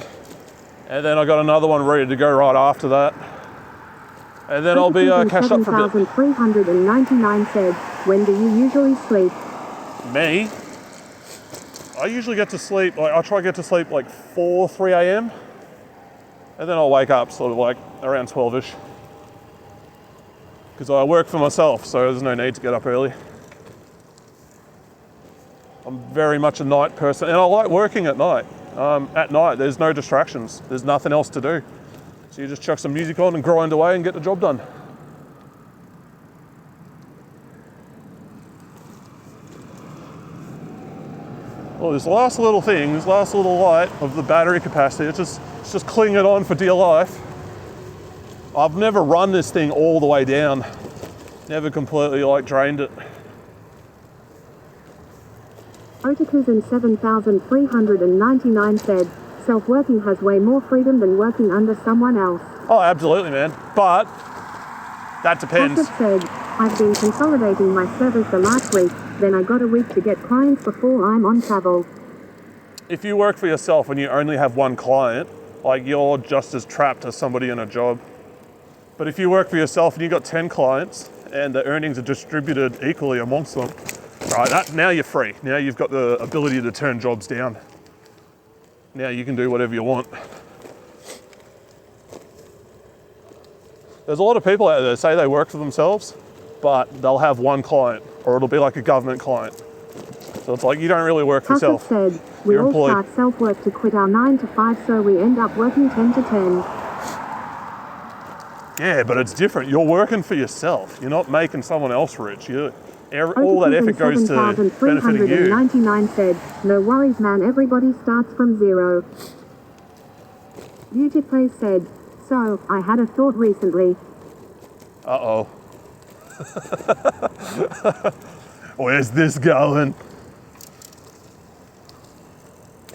And then I got another one ready to go right after that. And then I'll be cashed up for a bit. 399 said, when do you usually sleep? Me? I usually get to sleep, I try to get to sleep like 3 a.m. And then I'll wake up sort of like around 12ish. Because I work for myself, so there's no need to get up early. I'm very much a night person, and I like working at night. At night, there's no distractions. There's nothing else to do. So you just chuck some music on and grind away and get the job done. Well, this last little thing, this last little light of the battery capacity, it's just clinging on for dear life. I've never run this thing all the way down. Never completely drained it. Otakuzen 7399 said, self-working has way more freedom than working under someone else. Oh, absolutely, man. But that depends. Tacit said, I've been consolidating my service the last week, then I got a week to get clients before I'm on travel. If you work for yourself and you only have one client, you're just as trapped as somebody in a job. But if you work for yourself and you've got 10 clients and the earnings are distributed equally amongst them, right, now you're free. Now you've got the ability to turn jobs down. Now you can do whatever you want. There's a lot of people out there that say they work for themselves, but they'll have one client, or it'll be like a government client. So it's like you don't really work for Tasset yourself. said, we You're all employed. start self-work to quit our 9 to 5, so we end up working 10 to 10. Yeah, but it's different. You're working for yourself. You're not making someone else rich. All that effort goes to benefiting you. 7,399 said, no worries man, everybody starts from zero. Beautyplace said, so, I had a thought recently. Uh-oh. Where's this going?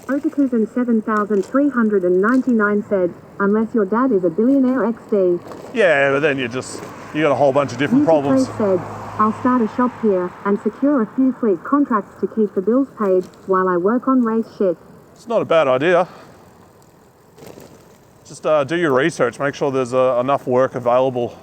Otakuzen 7,399 said, unless your dad is a billionaire XD. Yeah, but then you got a whole bunch of different problems. Beautyplace said, I'll start a shop here and secure a few fleet contracts to keep the bills paid while I work on race shit. It's not a bad idea. Just do your research. Make sure there's enough work available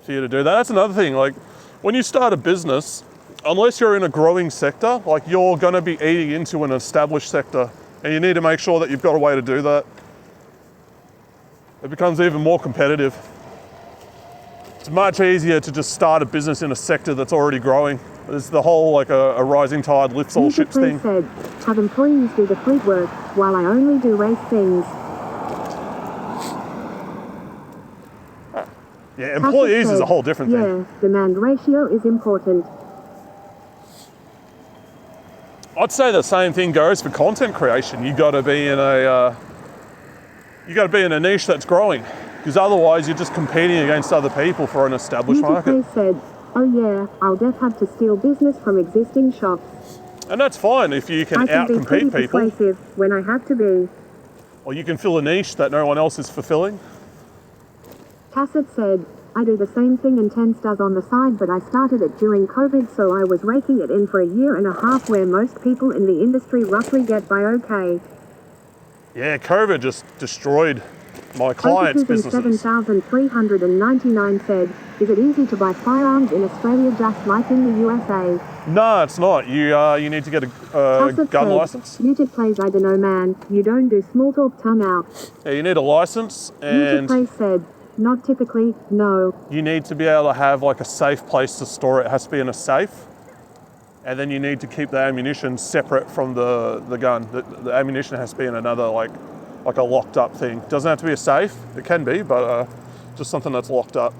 for you to do that. That's another thing. Like when you start a business, unless you're in a growing sector, like you're going to be eating into an established sector, and you need to make sure that you've got a way to do that. It becomes even more competitive. It's much easier to just start a business in a sector that's already growing. There's the whole like a rising tide lifts all ships thing. said, have employees do the fleet work while I only do race things. Yeah, employees said, is a whole different thing. Yeah, demand ratio is important. I'd say the same thing goes for content creation. You got to be in a niche that's growing, because otherwise you're just competing against other people for an established market. Beautyplace said, oh yeah, I'll def have to steal business from existing shops. And that's fine if you can I can be pretty out-compete people, persuasive when I have to be. or you can fill a niche that no one else is fulfilling. Tasset said, I do the same thing Intense does on the side, but I started it during COVID, so I was raking it in for a year and a half, where most people in the industry roughly get by okay. Yeah, COVID just destroyed my clients' businesses. 7,399 said, is it easy to buy firearms in Australia just like in the USA? No, it's not. You need to get a Tasset gun said, license. Muted plays, I don't know man, you don't do small talk, tongue out. Yeah, you need a license, Muted and plays said, not typically, no. you need to be able to have like a safe place to store it. It has to be in a safe. And then you need to keep the ammunition separate from the gun. The ammunition has to be in another like a locked up thing. Doesn't have to be a safe. It can be, but just something that's locked up.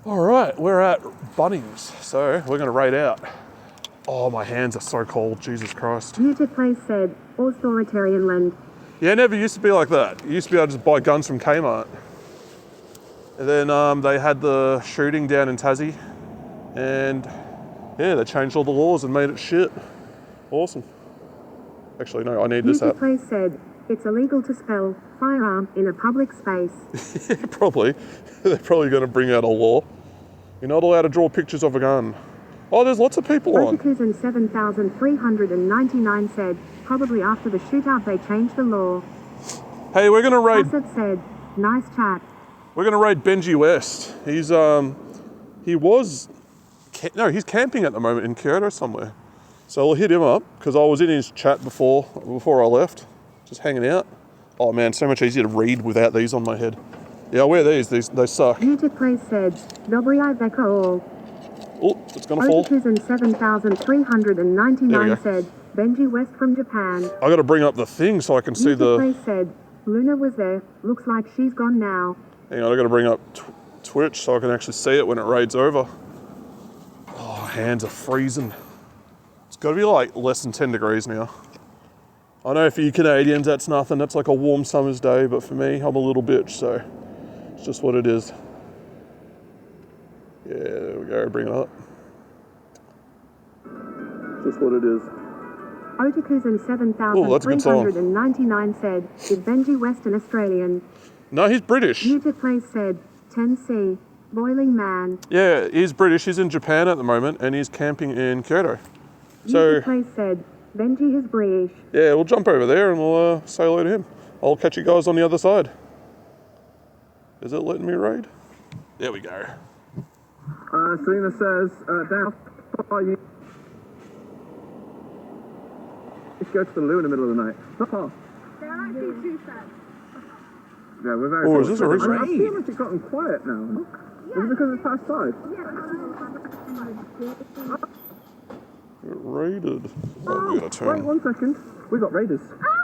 All right, we're at Bunnings, so we're gonna raid out. Oh, my hands are so cold, Jesus Christ. Muted plays said, authoritarian land. Yeah, it never used to be like that. You used to be able to just buy guns from Kmart. And then they had the shooting down in Tassie, and yeah, they changed all the laws and made it shit. Awesome. Actually, no, I need this app. Muted plays said, it's illegal to spell firearm in a public space. Yeah, probably. They're probably going to bring out a law. You're not allowed to draw pictures of a gun. Oh, there's lots of people on. Otakuzen 7,399 said, probably after the shootout they changed the law. Hey, we're going to raid. Tasset said, nice chat. We're going to raid Benji West. He's he's camping at the moment in Kyoto somewhere. So we'll hit him up because I was in his chat before I left, just hanging out. Oh man, so much easier to read without these on my head. Yeah, I wear these they suck. Muted plays said, Dobry Iveka all. Oh, it's gonna fall. Otakuzen There 7,399 we said, Benji West from Japan. I got to bring up the thing so I can see Muted the. plays said, Luna was there, looks like she's gone now. Hang on, I got to bring up Twitch so I can actually see it when it raids over. Oh, hands are freezing. It's got to be like less than 10 degrees now. I know for you Canadians that's nothing, that's like a warm summer's day, but for me, I'm a little bitch, so it's just what it is. Yeah, there we go, bring it up. Just what it is. Otakuzen 7,399 said, is Benji West an Australian? No, he's British. Muted plays said, 10C, boiling man. Yeah, he's British, he's in Japan at the moment, and he's camping in Kyoto. So, Muted plays said, Benji is British. yeah, we'll jump over there and we'll say hello to him. I'll catch you guys on the other side. Is it letting me raid? There we go. Selena says, down for you. Let's go to the loo in the middle of the night. Not far. There are actually two sets. Yeah, we're very Oh, close. is this a raid? I feel like it's gotten quiet now. Is it because it's past 5? Yeah. Get raided. Oh, we gotta Wait turn. 1 second. We got raiders.